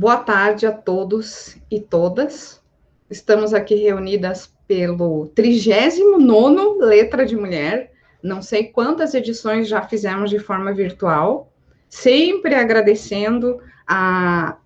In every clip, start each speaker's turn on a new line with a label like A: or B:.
A: Boa tarde a todos e todas. Estamos aqui reunidas pelo 39º Letra de Mulher. Não sei quantas edições já fizemos de forma virtual. Sempre agradecendo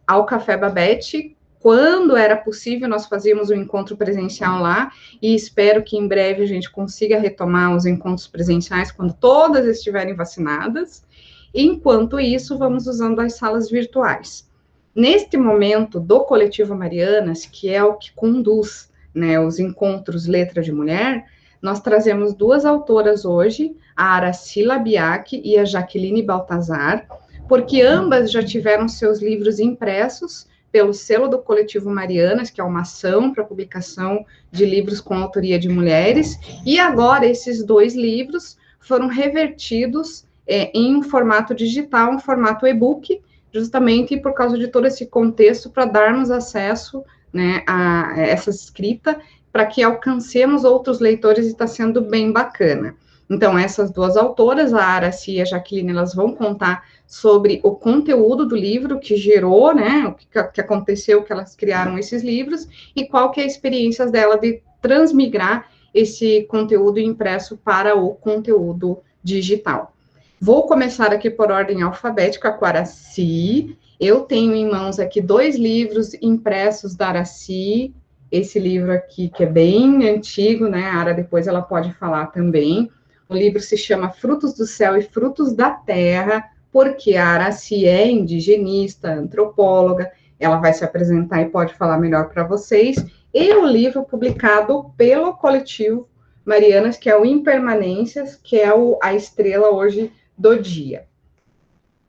A: ao Café Babette. Quando era possível, nós fazíamos um encontro presencial lá e espero que em breve a gente consiga retomar os encontros presenciais quando todas estiverem vacinadas. Enquanto isso, vamos usando as salas virtuais. Neste momento do Coletivo Marianas, que é o que conduz, né, os encontros Letra de Mulher, nós trazemos duas autoras hoje, a Aracila Biak e a Jaqueline Baltazar, porque ambas já tiveram seus livros impressos pelo selo do Coletivo Marianas, que é uma ação para publicação de livros com autoria de mulheres, e agora esses dois livros foram revertidos em um formato digital, um formato e-book, justamente por causa de todo esse contexto, para darmos acesso, né, a essa escrita, para que alcancemos outros leitores, e está sendo bem bacana. Então, essas duas autoras, a Araci e a Jaqueline, elas vão contar sobre o conteúdo do livro que gerou, né, o que aconteceu, que elas criaram esses livros, e qual que é a experiência dela de transmigrar esse conteúdo impresso para o conteúdo digital. Vou começar aqui por ordem alfabética com a Araci. Eu tenho em mãos aqui dois livros impressos da Araci. Esse livro aqui, que é bem antigo, né? A Ara depois ela pode falar também. O livro se chama Frutos do Céu e Frutos da Terra, porque a Araci é indigenista, antropóloga, ela vai se apresentar e pode falar melhor para vocês. E o livro publicado pelo coletivo Marianas, que é o Impermanências, que é a estrela hoje do dia.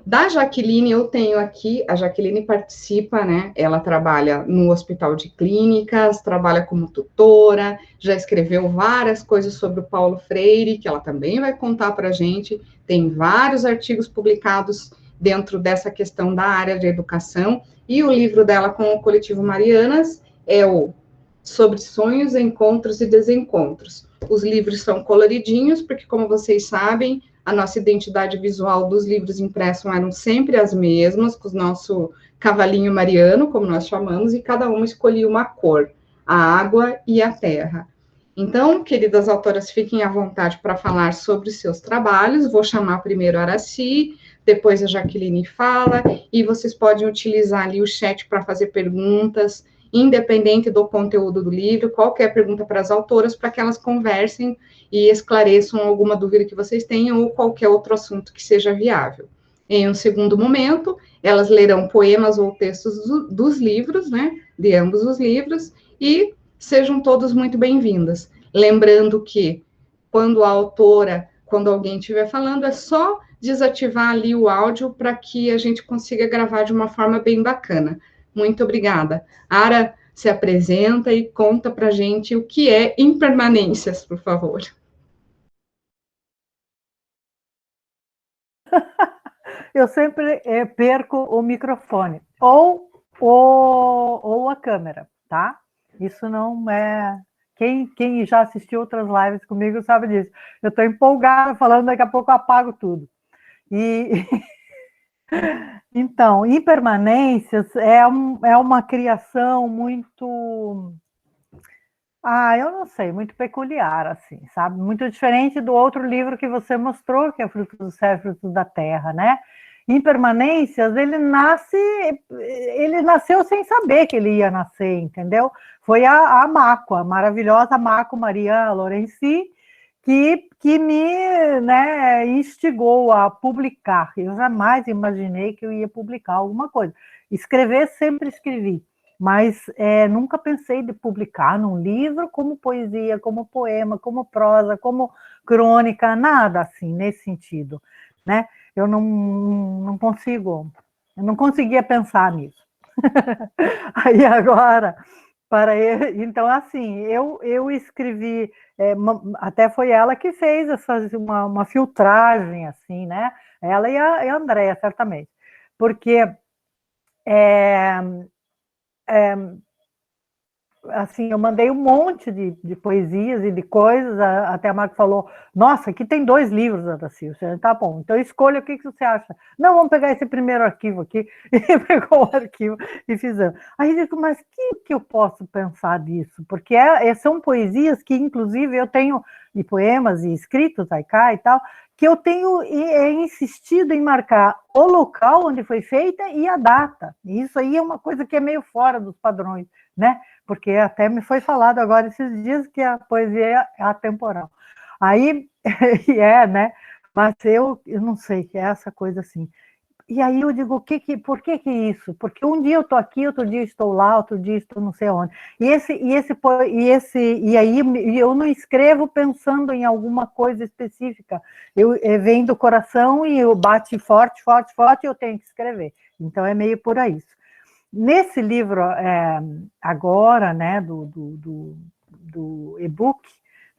A: Da Jaqueline, eu tenho aqui, a Jaqueline participa, né? Ela trabalha no Hospital de Clínicas, trabalha como tutora, já escreveu várias coisas sobre o Paulo Freire, que ela também vai contar para a gente. Tem vários artigos publicados dentro dessa questão da área de educação, e o livro dela com o Coletivo Marianas é o Sobre Sonhos, Encontros e Desencontros. Os livros são coloridinhos, porque, como vocês sabem, a nossa identidade visual dos livros impressos eram sempre as mesmas, com o nosso cavalinho mariano, como nós chamamos, e cada um escolhia uma cor, a água e a terra. Então, queridas autoras, fiquem à vontade para falar sobre seus trabalhos. Vou chamar primeiro a Araci, depois a Jaqueline fala, e vocês podem utilizar ali o chat para fazer perguntas, independente do conteúdo do livro, qualquer pergunta para as autoras, para que elas conversem e esclareçam alguma dúvida que vocês tenham ou qualquer outro assunto que seja viável. Em um segundo momento, elas lerão poemas ou textos dos livros, né, de ambos os livros, e sejam todos muito bem-vindas. Lembrando que, quando a autora, quando alguém estiver falando, é só desativar ali o áudio para que a gente consiga gravar de uma forma bem bacana. Muito obrigada. Ara, se apresenta e conta para a gente o que é impermanências, por favor.
B: Eu sempre perco o microfone ou a câmera, tá? Isso não é... Quem já assistiu outras lives comigo sabe disso. Eu estou empolgada falando, daqui a pouco eu apago tudo. Então, Impermanências é uma criação muito... eu não sei, muito peculiar, assim, sabe? Muito diferente do outro livro que você mostrou, que é Frutos do Céu e Frutos da Terra, né? Impermanências, ele nasceu sem saber que ele ia nascer, entendeu? Foi a Mako, a maravilhosa Mako Maria Lorenzi, que me, né, instigou a publicar. Eu jamais imaginei que eu ia publicar alguma coisa. Escrever, sempre escrevi, mas nunca pensei de publicar num livro como poesia, como poema, como prosa, como crônica, nada assim, nesse sentido, né? Eu não consigo, eu não conseguia pensar nisso. Aí agora, então assim, eu escrevi, até foi ela que fez uma filtragem, assim, né? Ela e a Andréa, certamente, porque assim, eu mandei um monte de poesias e de coisas, até a Marco falou, nossa, aqui tem 2 livros, Ana Silvia. Tá bom, então escolha o que você acha. Não, vamos pegar esse primeiro arquivo aqui, e pegou o arquivo e fizemos. Aí eu digo, mas que eu posso pensar disso? Porque são poesias que, inclusive, eu tenho, e poemas e escritos, haikai e tal, que eu tenho insistido em marcar o local onde foi feita e a data. E isso aí é uma coisa que é meio fora dos padrões, né? Porque até me foi falado agora esses dias que a poesia é atemporal. Aí, né? Mas eu não sei, que é essa coisa assim. E aí eu digo, por que isso? Porque um dia eu estou aqui, outro dia eu estou lá, outro dia eu estou não sei onde. E aí eu não escrevo pensando em alguma coisa específica. Vem do coração e eu bate forte, forte, forte, e eu tenho que escrever. Então é meio por aí. Nesse livro agora, né, do e-book,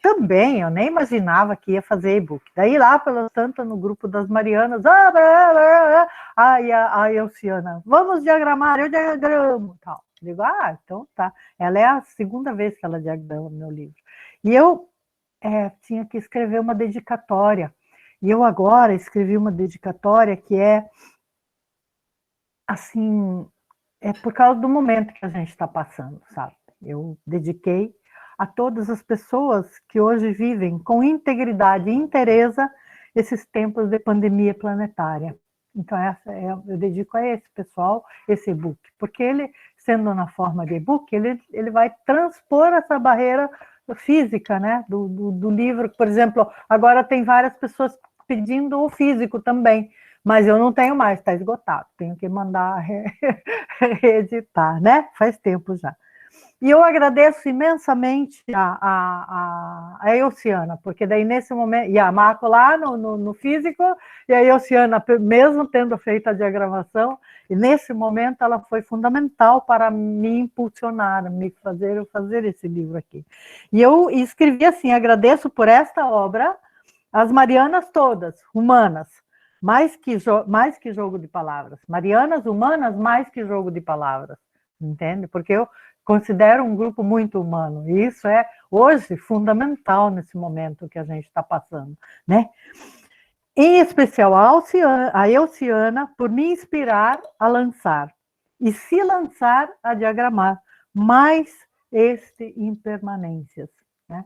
B: também, eu nem imaginava que ia fazer e-book. Daí lá pela Santa, no grupo das Marianas, e a Elciana, vamos diagramar, eu diagramo, tal. Digo, então tá. Ela é a segunda vez que ela diagrama meu livro. E eu tinha que escrever uma dedicatória. E eu agora escrevi uma dedicatória que é, assim, por causa do momento que a gente está passando, sabe? Eu dediquei a todas as pessoas que hoje vivem com integridade e inteireza esses tempos de pandemia planetária. Então, eu dedico a esse pessoal esse e-book, porque ele, sendo na forma de e-book, ele vai transpor essa barreira física, né, do livro. Por exemplo, agora tem várias pessoas pedindo o físico também, mas eu não tenho mais, está esgotado, tenho que mandar reeditar, né? Faz tempo já. E eu agradeço imensamente a Elciana, porque daí nesse momento, e a Marco lá no físico, e a Elciana, mesmo tendo feito a diagramação, e nesse momento ela foi fundamental para me impulsionar, me fazer esse livro aqui. E eu escrevi assim, agradeço por esta obra, as Marianas todas, humanas, mais que jogo de palavras. Marianas humanas, mais que jogo de palavras, entende? Porque eu considero um grupo muito humano, e isso é, hoje, fundamental nesse momento que a gente está passando, né? Em especial a Elciana, por me inspirar a lançar, e se lançar a diagramar, mais impermanências, né?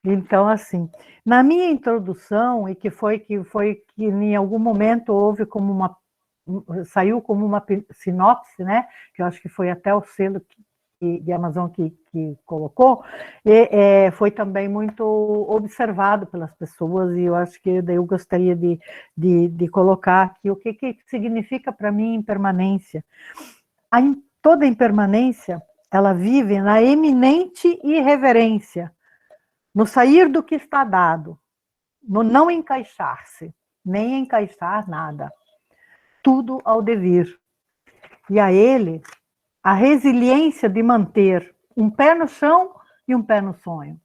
B: Então, assim, na minha introdução, e que em algum momento saiu como uma sinopse, né? Que eu acho que foi até o selo de Amazon que colocou, foi também muito observado pelas pessoas, e eu acho que daí eu gostaria de colocar aqui o que significa para mim impermanência. Toda impermanência, ela vive na eminente irreverência, no sair do que está dado, no não encaixar-se, nem encaixar nada, tudo ao devir. E a ele, a resiliência de manter um pé no chão e um pé no sonho.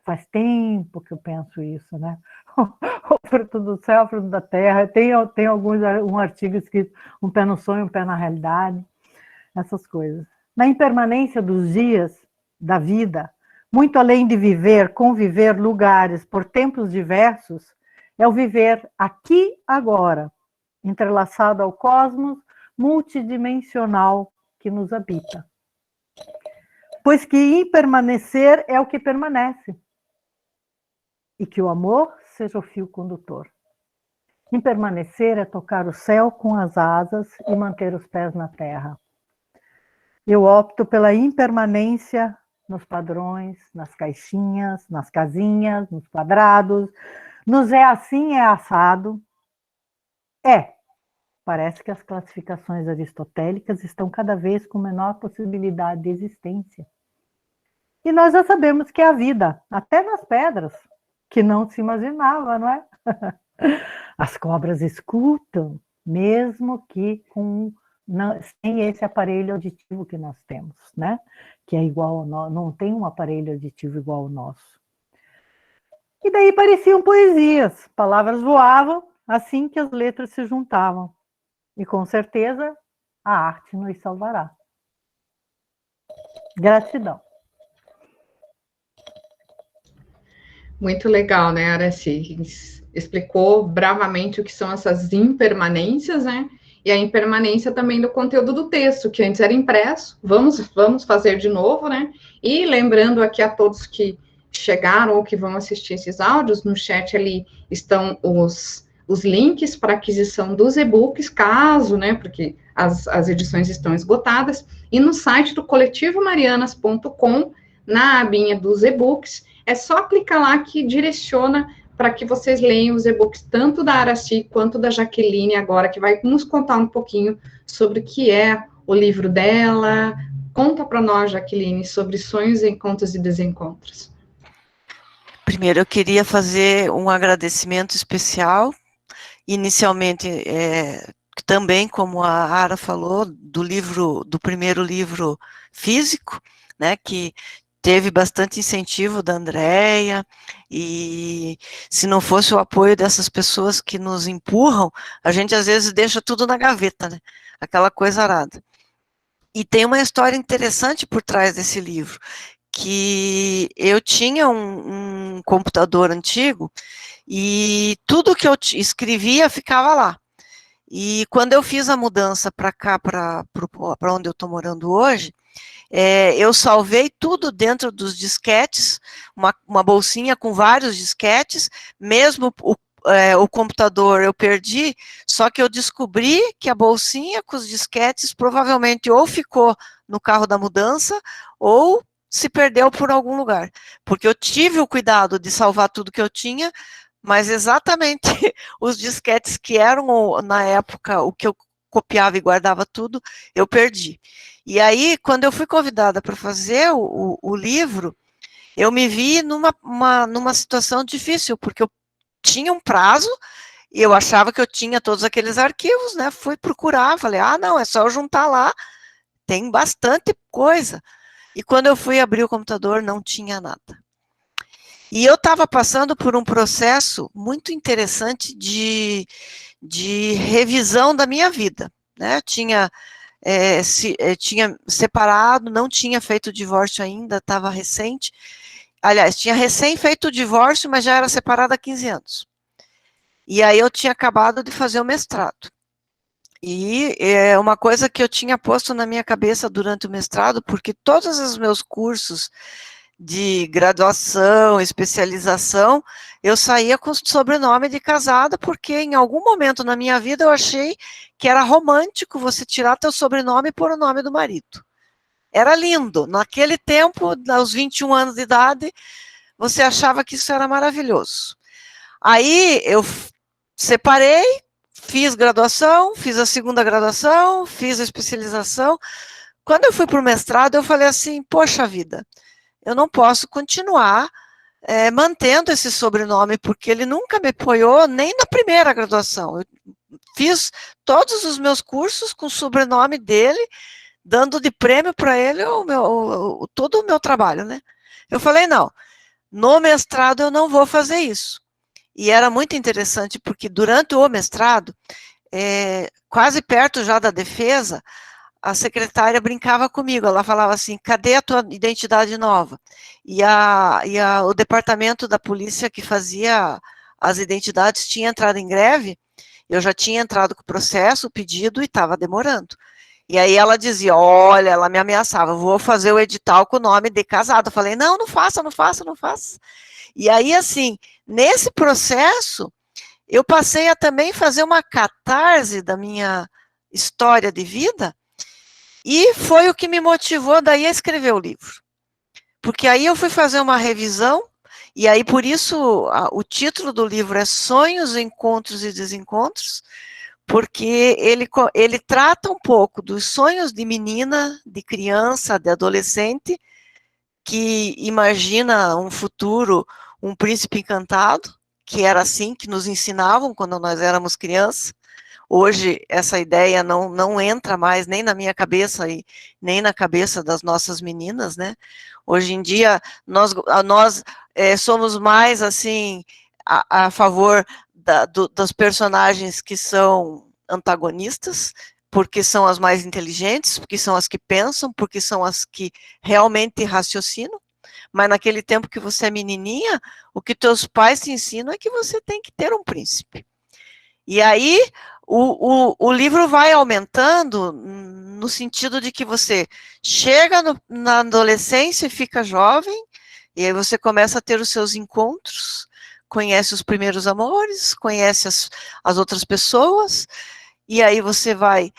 B: Faz tempo que eu penso isso, né? O fruto do céu, o fruto da terra, tem um artigo escrito, um pé no sonho, um pé na realidade, essas coisas. Na impermanência dos dias, da vida, muito além de conviver lugares por tempos diversos, é o viver aqui agora, entrelaçado ao cosmos multidimensional que nos habita. Pois que impermanecer é o que permanece, e que o amor seja o fio condutor. Impermanecer é tocar o céu com as asas e manter os pés na terra. Eu opto pela impermanência nos padrões, nas caixinhas, nas casinhas, nos quadrados, nos é assim, é assado. Parece que as classificações aristotélicas estão cada vez com menor possibilidade de existência. E nós já sabemos que há vida, até nas pedras, que não se imaginava, não é? As cobras escutam, mesmo que sem esse aparelho auditivo que nós temos, né? Que é igual ao nosso, não tem um aparelho auditivo igual ao nosso. E daí pareciam poesias, palavras voavam assim que as letras se juntavam. E com certeza a arte nos salvará. Gratidão.
A: Muito legal, né, Araci? Explicou bravamente o que são essas impermanências, né? E a impermanência também do conteúdo do texto, que antes era impresso, vamos fazer de novo, né? E lembrando aqui a todos que chegaram ou que vão assistir esses áudios, no chat ali estão os links para aquisição dos e-books, caso, né? Porque as edições estão esgotadas, e no site do coletivomarianas.com, na abinha dos e-books, é só clicar lá que direciona para que vocês leiam os e-books tanto da Araci quanto da Jaqueline agora, que vai nos contar um pouquinho sobre o que é o livro dela. Conta para nós, Jaqueline, sobre sonhos, encontros e desencontros.
C: Primeiro, eu queria fazer um agradecimento especial, inicialmente, também, como a Ara falou, do primeiro livro físico, né, que teve bastante incentivo da Andréia, e se não fosse o apoio dessas pessoas que nos empurram, a gente às vezes deixa tudo na gaveta, né? Aquela coisa arada. E tem uma história interessante por trás desse livro, que eu tinha um computador antigo, e tudo que eu escrevia ficava lá. E quando eu fiz a mudança para cá, para onde eu estou morando hoje, eu salvei tudo dentro dos disquetes, uma bolsinha com vários disquetes, mesmo o computador eu perdi, só que eu descobri que a bolsinha com os disquetes provavelmente ou ficou no carro da mudança, ou se perdeu por algum lugar, porque eu tive o cuidado de salvar tudo que eu tinha, mas exatamente os disquetes que eram, na época, o que eu copiava e guardava tudo, eu perdi. E aí, quando eu fui convidada para fazer o livro, eu me vi numa situação difícil, porque eu tinha um prazo, e eu achava que eu tinha todos aqueles arquivos, né? Fui procurar, falei, não, é só eu juntar lá, tem bastante coisa. E quando eu fui abrir o computador, não tinha nada. E eu estava passando por um processo muito interessante de revisão da minha vida, né? Tinha separado, não tinha feito o divórcio ainda, estava recente. Aliás, tinha recém feito o divórcio, mas já era separada há 15 anos. E aí eu tinha acabado de fazer o mestrado. E é uma coisa que eu tinha posto na minha cabeça durante o mestrado, porque todos os meus cursos de graduação, especialização, eu saía com o sobrenome de casada, porque em algum momento na minha vida eu achei que era romântico você tirar teu sobrenome e pôr o nome do marido. Era lindo. Naquele tempo, aos 21 anos de idade, você achava que isso era maravilhoso. Aí eu separei, fiz graduação, fiz a segunda graduação, fiz a especialização. Quando eu fui para o mestrado, eu falei assim, poxa vida, eu não posso continuar mantendo esse sobrenome, porque ele nunca me apoiou nem na primeira graduação. Eu fiz todos os meus cursos com o sobrenome dele, dando de prêmio para ele todo o meu trabalho, né? Eu falei, não, no mestrado eu não vou fazer isso. E era muito interessante, porque durante o mestrado, quase perto já da defesa, a secretária brincava comigo, ela falava assim, cadê a tua identidade nova? E o departamento da polícia que fazia as identidades tinha entrado em greve, eu já tinha entrado com o processo, o pedido, e estava demorando. E aí ela dizia, olha, ela me ameaçava, vou fazer o edital com o nome de casado. Eu falei, não faça, não faça, não faça. E aí, assim, nesse processo, eu passei a também fazer uma catarse da minha história de vida, e foi o que me motivou daí a escrever o livro. Porque aí eu fui fazer uma revisão, e aí por isso o título do livro é Sonhos, Encontros e Desencontros, porque ele trata um pouco dos sonhos de menina, de criança, de adolescente, que imagina um futuro, um príncipe encantado, que era assim que nos ensinavam quando nós éramos crianças. Hoje, essa ideia não entra mais nem na minha cabeça e nem na cabeça das nossas meninas, né? Hoje em dia, nós somos mais, assim, a favor dos personagens que são antagonistas, porque são as mais inteligentes, porque são as que pensam, porque são as que realmente raciocinam. Mas naquele tempo que você é menininha, o que teus pais te ensinam é que você tem que ter um príncipe. E aí o livro vai aumentando no sentido de que você chega na adolescência e fica jovem, e aí você começa a ter os seus encontros, conhece os primeiros amores, conhece as outras pessoas, e aí você vai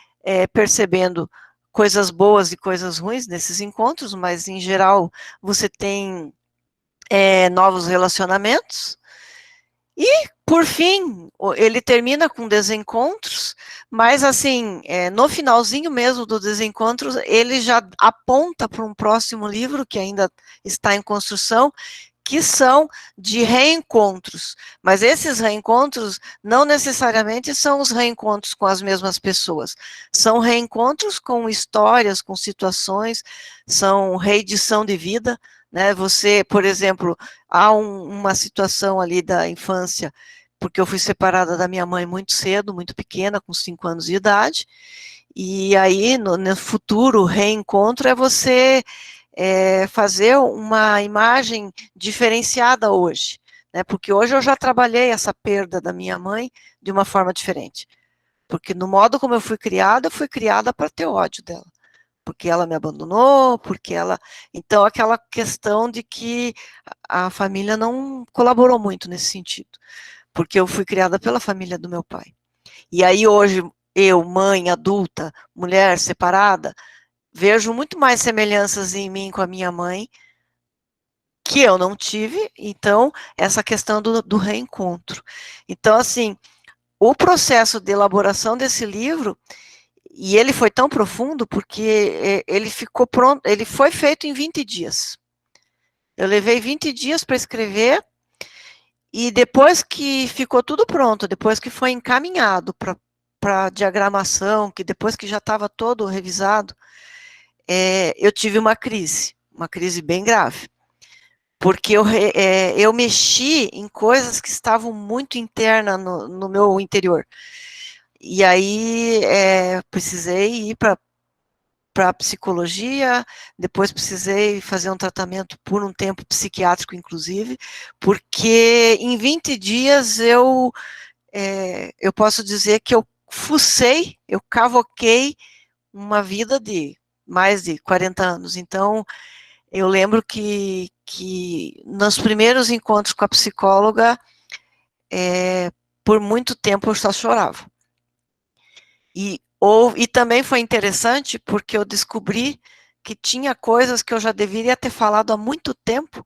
C: percebendo coisas boas e coisas ruins nesses encontros, mas em geral você tem novos relacionamentos. E, por fim, ele termina com desencontros, mas, assim, no finalzinho mesmo do desencontros, ele já aponta para um próximo livro, que ainda está em construção, que são de reencontros. Mas esses reencontros não necessariamente são os reencontros com as mesmas pessoas. São reencontros com histórias, com situações, são reedição de vida, né? Você, por exemplo, há uma situação ali da infância, porque eu fui separada da minha mãe muito cedo, muito pequena, com 5 anos de idade, e aí no futuro reencontro é você fazer uma imagem diferenciada hoje, né? Porque hoje eu já trabalhei essa perda da minha mãe de uma forma diferente, porque no modo como eu fui criada para ter ódio dela, porque ela me abandonou, porque ela... Então, aquela questão de que a família não colaborou muito nesse sentido, porque eu fui criada pela família do meu pai. E aí hoje, eu, mãe, adulta, mulher, separada, vejo muito mais semelhanças em mim com a minha mãe, que eu não tive, então, essa questão do reencontro. Então, assim, o processo de elaboração desse livro, e ele foi tão profundo, porque ele ficou pronto, ele foi feito em 20 dias. Eu levei 20 dias para escrever, e depois que ficou tudo pronto, depois que foi encaminhado para diagramação, que depois que já estava todo revisado, eu tive uma crise bem grave, porque eu mexi em coisas que estavam muito internas no meu interior. E aí precisei ir para a psicologia, depois precisei fazer um tratamento por um tempo psiquiátrico, inclusive, porque em 20 dias eu posso dizer que eu eu cavoquei uma vida de mais de 40 anos. Então, eu lembro que nos primeiros encontros com a psicóloga, por muito tempo eu só chorava. E também foi interessante porque eu descobri que tinha coisas que eu já deveria ter falado há muito tempo,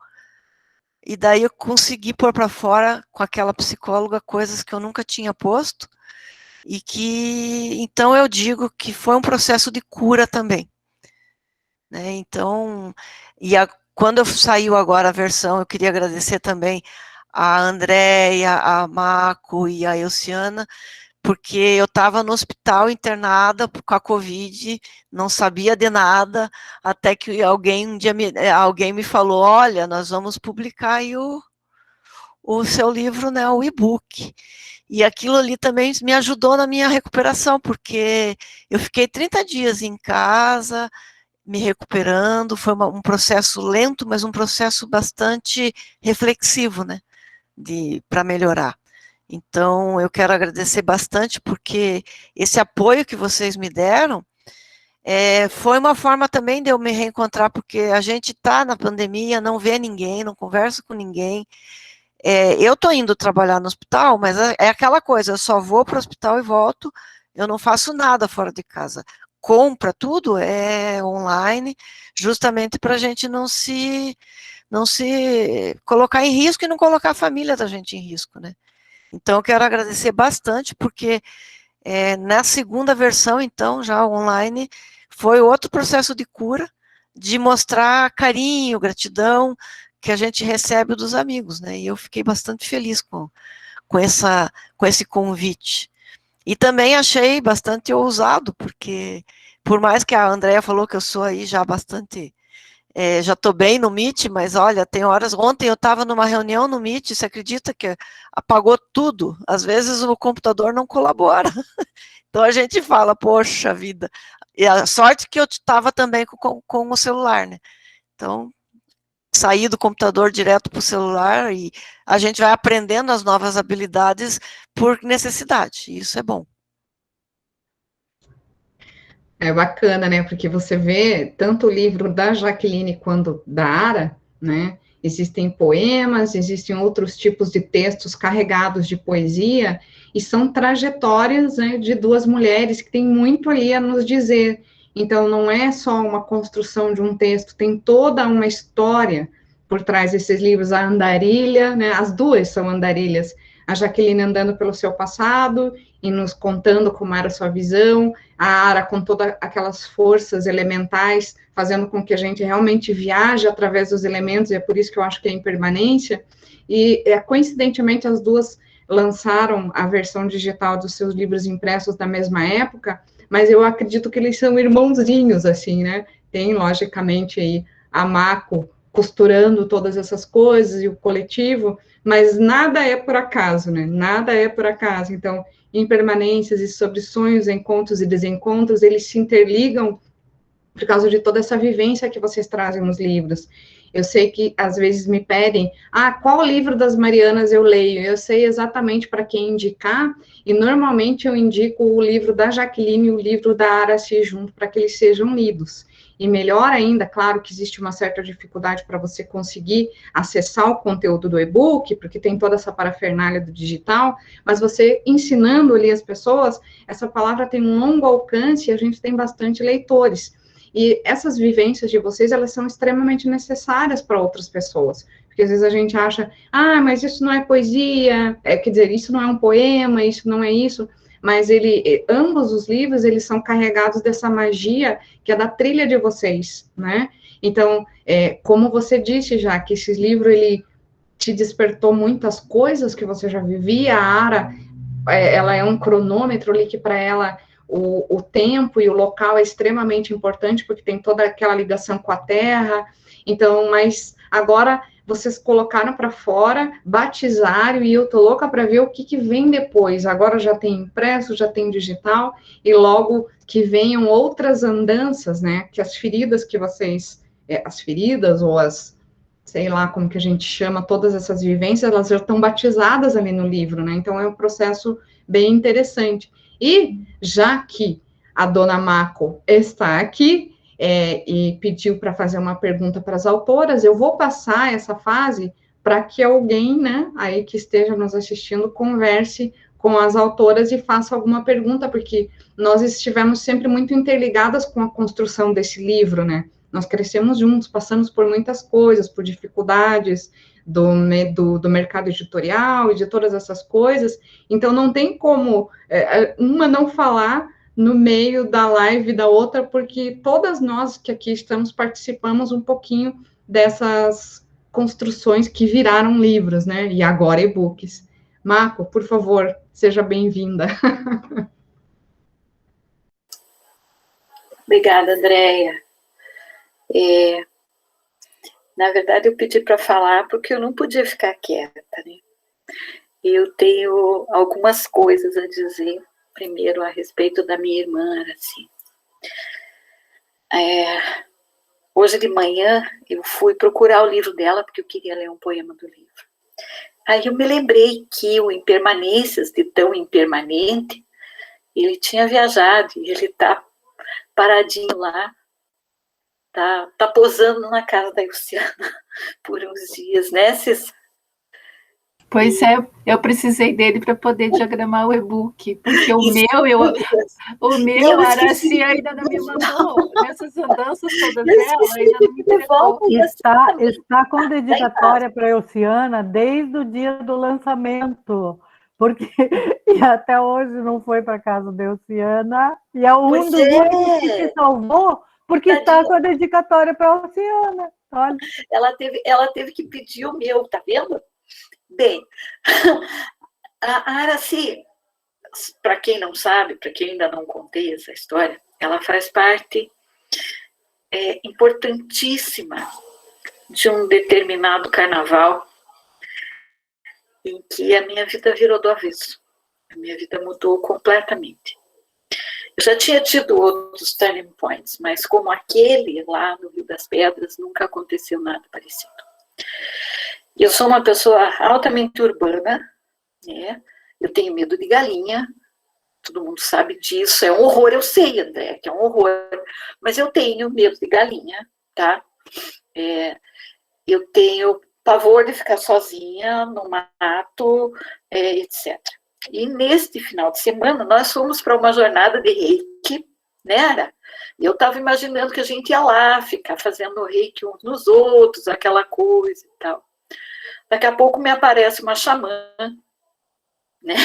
C: e daí eu consegui pôr para fora com aquela psicóloga coisas que eu nunca tinha posto, e que, então eu digo que foi um processo de cura também. Né? Então, quando saiu agora a versão, eu queria agradecer também a Andréia, a Marco e a Elciana, porque eu estava no hospital internada com a Covid, não sabia de nada, até que um dia alguém me falou, olha, nós vamos publicar aí o seu livro, né, o e-book. E aquilo ali também me ajudou na minha recuperação, porque eu fiquei 30 dias em casa, me recuperando, foi um processo lento, mas um processo bastante reflexivo, né, para melhorar. Então, eu quero agradecer bastante, porque esse apoio que vocês me deram foi uma forma também de eu me reencontrar, porque a gente está na pandemia, não vê ninguém, não conversa com ninguém. Eu estou indo trabalhar no hospital, mas é aquela coisa, eu só vou para o hospital e volto, eu não faço nada fora de casa. Compra, tudo é online, justamente para a gente não se colocar em risco e não colocar a família da gente em risco, né? Então, eu quero agradecer bastante, porque na segunda versão, então, já online, foi outro processo de cura, de mostrar carinho, gratidão, que a gente recebe dos amigos, né? E eu fiquei bastante feliz com esse convite. E também achei bastante ousado, porque, por mais que a Andréia falou que eu sou aí já bastante... já estou bem no Meet, mas olha, tem horas... Ontem eu estava numa reunião no Meet, você acredita que apagou tudo? Às vezes o computador não colabora. Então a gente fala, poxa vida. E a sorte que eu estava também com o celular, né? Então, sair do computador direto para o celular e a gente vai aprendendo as novas habilidades por necessidade. E isso é bom.
A: É bacana, né? Porque você vê tanto o livro da Jaqueline quanto da Ara, né? Existem poemas, existem outros tipos de textos carregados de poesia, e são trajetórias, né, de duas mulheres que têm muito ali a nos dizer. Então, não é só uma construção de um texto, tem toda uma história por trás desses livros. A andarilha, né? As duas são andarilhas. A Jaqueline andando pelo seu passado e nos contando como era a sua visão, a Ara com todas aquelas forças elementais, fazendo com que a gente realmente viaje através dos elementos, e é por isso que eu acho que é impermanência, e coincidentemente as duas lançaram a versão digital dos seus livros impressos na mesma época, mas eu acredito que eles são irmãozinhos, assim, né? Tem, logicamente, aí a Mako costurando todas essas coisas, e o coletivo, mas nada é por acaso, né? Nada é por acaso. Então, impermanências e sobre sonhos, encontros e desencontros, eles se interligam por causa de toda essa vivência que vocês trazem nos livros. Eu sei que às vezes me pedem, qual livro das Marianas eu leio? Eu sei exatamente para quem indicar, e normalmente eu indico o livro da Jaqueline e o livro da Araci junto, para que eles sejam lidos. E melhor ainda, claro que existe uma certa dificuldade para você conseguir acessar o conteúdo do e-book, porque tem toda essa parafernália do digital, mas você ensinando ali as pessoas, essa palavra tem um longo alcance e a gente tem bastante leitores. E essas vivências de vocês, elas são extremamente necessárias para outras pessoas. Porque às vezes a gente acha, mas isso não é poesia, quer dizer, isso não é um poema, isso não é isso. Mas ambos os livros, eles são carregados dessa magia que é da trilha de vocês, né? Então, como você disse já, que esse livro, ele te despertou muitas coisas que você já vivia. A Ara, ela é um cronômetro ali que para ela o tempo e o local é extremamente importante, porque tem toda aquela ligação com a terra. Então, mas agora vocês colocaram para fora, batizaram, e eu tô louca para ver o que vem depois. Agora já tem impresso, já tem digital, e logo que venham outras andanças, né? Que as feridas que vocês, as feridas ou as, sei lá como que a gente chama, todas essas vivências, elas já estão batizadas ali no livro, né? Então é um processo bem interessante. E já que a dona Mako está aqui, e pediu para fazer uma pergunta para as autoras, eu vou passar essa fase para que alguém, né, aí que esteja nos assistindo, converse com as autoras e faça alguma pergunta, porque nós estivemos sempre muito interligadas com a construção desse livro, né? Nós crescemos juntos, passamos por muitas coisas, por dificuldades do mercado editorial e de todas essas coisas, então não tem como uma não falar no meio da live da outra, porque todas nós que aqui estamos participamos um pouquinho dessas construções que viraram livros, né? E agora e-books. Mako, por favor, seja bem-vinda.
D: Obrigada, Andréia. Na verdade, eu pedi para falar porque eu não podia ficar quieta, né? Eu tenho algumas coisas a dizer, primeiro a respeito da minha irmã, assim. Hoje de manhã eu fui procurar o livro dela, porque eu queria ler um poema do livro. Aí eu me lembrei que o Impermanências, de Tão Impermanente, ele tinha viajado e ele está paradinho lá, tá posando na casa da Luciana por uns dias, né, Cissa?
E: Pois é, eu precisei dele para poder diagramar o e-book, porque o meu Araci ainda não me mandou. Nessas andanças todas dela, ainda não me entregou.
B: Está com dedicatória para a Elciana desde o dia do lançamento, porque e até hoje não foi para casa da Elciana, e é um dos únicos que se salvou, porque está com a dedicatória para a Elciana. Olha.
D: Ela teve que pedir o meu, tá vendo? Bem, a Araci, para quem não sabe, para quem ainda não contei essa história, ela faz parte importantíssima de um determinado carnaval em que a minha vida virou do avesso. A minha vida mudou completamente. Eu já tinha tido outros turning points, mas como aquele lá no Rio das Pedras, nunca aconteceu nada parecido. Eu sou uma pessoa altamente urbana, né? Eu tenho medo de galinha, todo mundo sabe disso, é um horror, eu sei, André, que é um horror, mas eu tenho medo de galinha, tá? Eu tenho pavor de ficar sozinha no mato, etc. E neste final de semana, nós fomos para uma jornada de reiki, né? E eu estava imaginando que a gente ia lá, ficar fazendo reiki uns nos outros, aquela coisa e tal. Daqui a pouco me aparece uma xamã, né?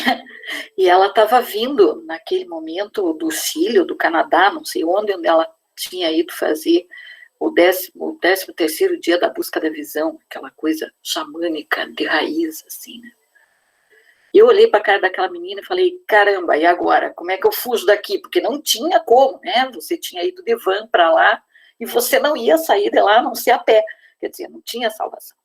D: E ela estava vindo, naquele momento, do Chile, ou do Canadá, não sei onde ela tinha ido fazer o 13º dia da busca da visão, aquela coisa xamânica de raiz, assim, né? Eu olhei para a cara daquela menina e falei, caramba, e agora? Como é que eu fujo daqui? Porque não tinha como, né? Você tinha ido de van para lá e você não ia sair de lá a não ser a pé. Quer dizer, não tinha salvação.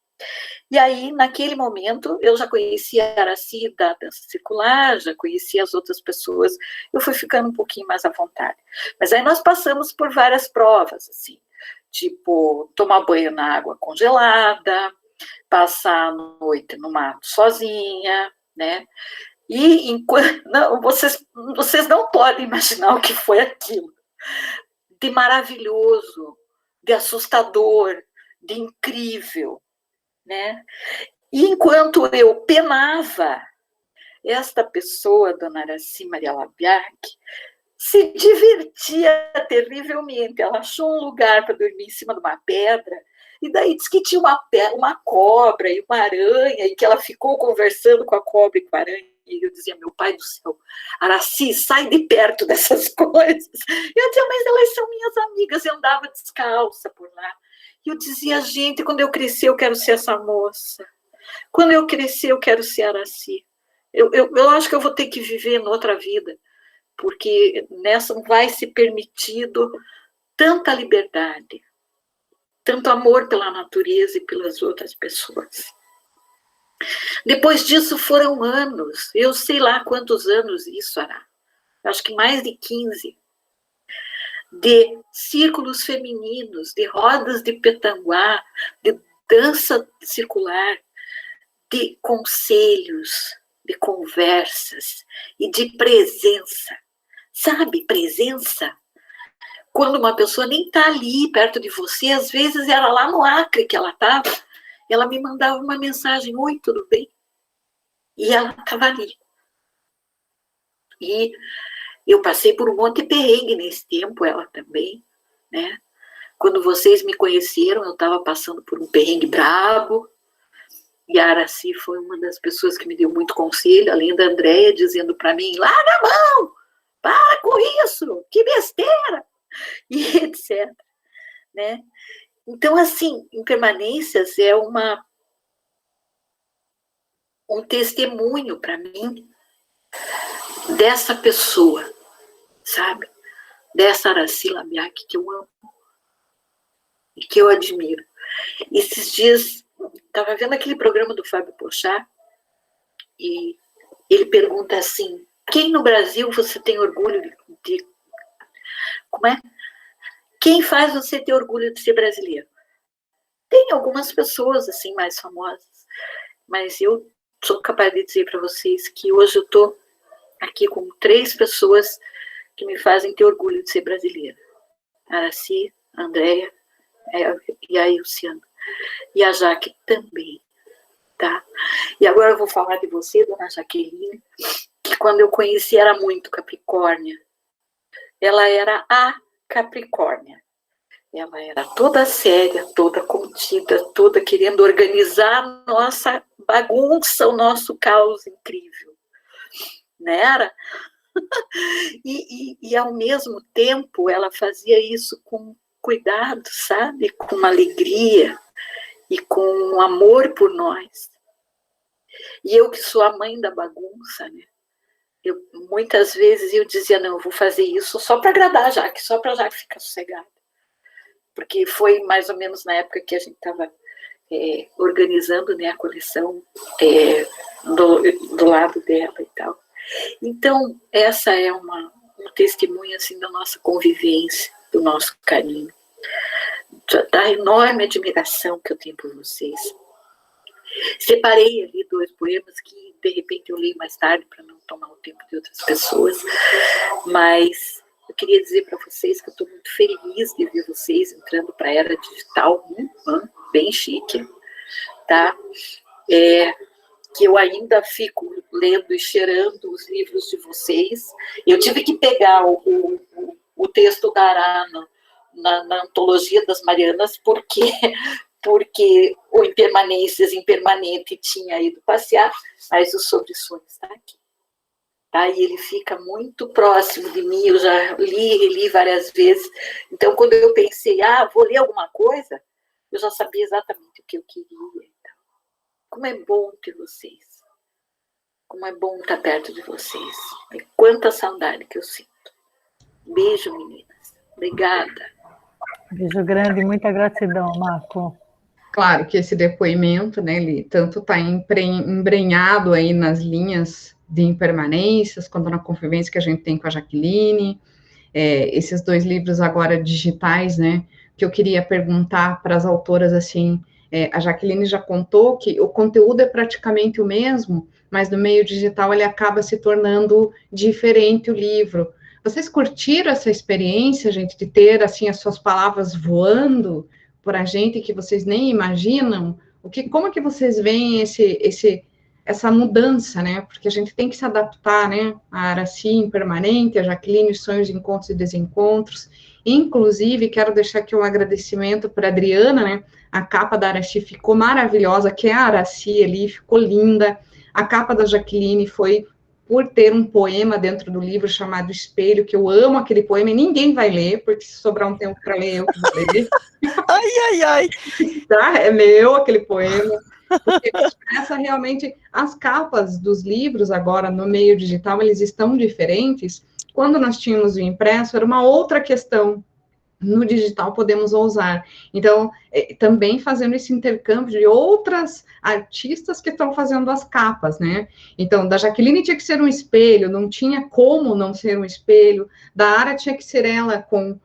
D: E aí, naquele momento, eu já conhecia a Aracy da dança circular, já conhecia as outras pessoas, eu fui ficando um pouquinho mais à vontade. Mas aí nós passamos por várias provas, assim, tipo, tomar banho na água congelada, passar a noite no mato sozinha, né? E enquanto, não, vocês não podem imaginar o que foi aquilo. De maravilhoso, de assustador, de incrível, né? E enquanto eu penava, esta pessoa, Dona Aracy Maria Labiak, se divertia terrivelmente. Ela achou um lugar para dormir em cima de uma pedra, e daí disse que tinha uma cobra e uma aranha, e que ela ficou conversando com a cobra e com a aranha. E eu dizia, meu pai do céu, Aracy, sai de perto dessas coisas. E eu dizia, mas elas são minhas amigas, eu andava descalça por lá. E eu dizia, gente, quando eu crescer eu quero ser essa moça. Quando eu crescer eu quero ser Aracy. Eu acho que eu vou ter que viver noutra vida, porque nessa não vai ser permitido tanta liberdade, tanto amor pela natureza e pelas outras pessoas. Depois disso foram anos, eu sei lá quantos anos isso, Ará, acho que mais de 15, de círculos femininos, de rodas de petanguá, de dança circular, de conselhos, de conversas e de presença. Sabe, presença? Quando uma pessoa nem está ali perto de você, às vezes era lá no Acre que ela estava, ela me mandava uma mensagem, oi, tudo bem? E ela estava ali. E eu passei por um monte de perrengue nesse tempo, ela também, né? Quando vocês me conheceram, eu estava passando por um perrengue brabo, e a Aracy foi uma das pessoas que me deu muito conselho, além da Andréia dizendo para mim, larga a mão, para com isso, que besteira, e etc. Né? Então, assim, Impermanências é um testemunho para mim dessa pessoa, sabe? Dessa Aracy Labiak que eu amo e que eu admiro. Esses dias, estava vendo aquele programa do Fábio Porchat e ele pergunta assim, quem no Brasil você tem orgulho de como é? Quem faz você ter orgulho de ser brasileiro? Tem algumas pessoas assim mais famosas, mas eu sou capaz de dizer para vocês que hoje eu estou aqui com 3 pessoas que me fazem ter orgulho de ser brasileira. A Aracy, a Andréia e a Luciana. E a Jaque também, tá? E agora eu vou falar de você, Dona Jaqueline, que quando eu conheci era muito Capricórnia. Ela era a Capricórnia. Ela era toda séria, toda contida, toda querendo organizar a nossa bagunça, o nosso caos incrível. Não era? E ao mesmo tempo ela fazia isso com cuidado, sabe? Com alegria e com amor por nós. E eu que sou a mãe da bagunça, né? Muitas vezes eu dizia, não, eu vou fazer isso só para agradar a Jaque, só para a Jaque ficar sossegada. Porque foi mais ou menos na época que a gente estava organizando, né, a coleção do lado dela e tal. Então, essa é um testemunho assim da nossa convivência, do nosso carinho, da enorme admiração que eu tenho por vocês. Separei ali 2 poemas que de repente eu leio mais tarde para não tomar o tempo de outras pessoas, mas eu queria dizer para vocês que eu estou muito feliz de ver vocês entrando para a era digital, bem chique, tá? Que eu ainda fico lendo e cheirando os livros de vocês. Eu tive que pegar o texto da Arana na Antologia das Marianas, porque o Impermanências Impermanente tinha ido passear, mas o Sobre Sonhos está aqui. Tá? E ele fica muito próximo de mim, eu já li e reli várias vezes. Então, quando eu pensei, vou ler alguma coisa, eu já sabia exatamente o que eu queria. Então, como é bom ter vocês. Como é bom estar perto de vocês. E quanta saudade que eu sinto. Beijo, meninas. Obrigada.
B: Beijo grande, muita gratidão, Marco.
A: Claro que esse depoimento, né, ele tanto está embrenhado aí nas linhas de impermanências, quanto na convivência que a gente tem com a Jaqueline, esses 2 livros agora digitais, né, que eu queria perguntar para as autoras, assim, a Jaqueline já contou que o conteúdo é praticamente o mesmo, mas no meio digital ele acaba se tornando diferente o livro. Vocês curtiram essa experiência, gente, de ter, assim, as suas palavras voando por a gente que vocês nem imaginam? Como que vocês veem essa mudança, né? Porque a gente tem que se adaptar, né? A Aracy Impermanente, a Jaqueline, Sonhos, Encontros e Desencontros. Inclusive, quero deixar aqui um agradecimento para a Adriana, né? A capa da Aracy ficou maravilhosa, que é a Aracy ali, ficou linda. A capa da Jaqueline foi por ter um poema dentro do livro chamado Espelho, que eu amo aquele poema, e ninguém vai ler, porque se sobrar um tempo para ler, eu que vou ler.
C: Ai.
A: Tá? É meu aquele poema, porque expressa realmente as capas dos livros agora no meio digital, eles estão diferentes. Quando nós tínhamos o impresso, era uma outra questão. No digital podemos ousar. Então, também fazendo esse intercâmbio de outras artistas que estão fazendo as capas, né? Então, da Jaqueline tinha que ser um espelho, não tinha como não ser um espelho. Da Ara tinha que ser ela com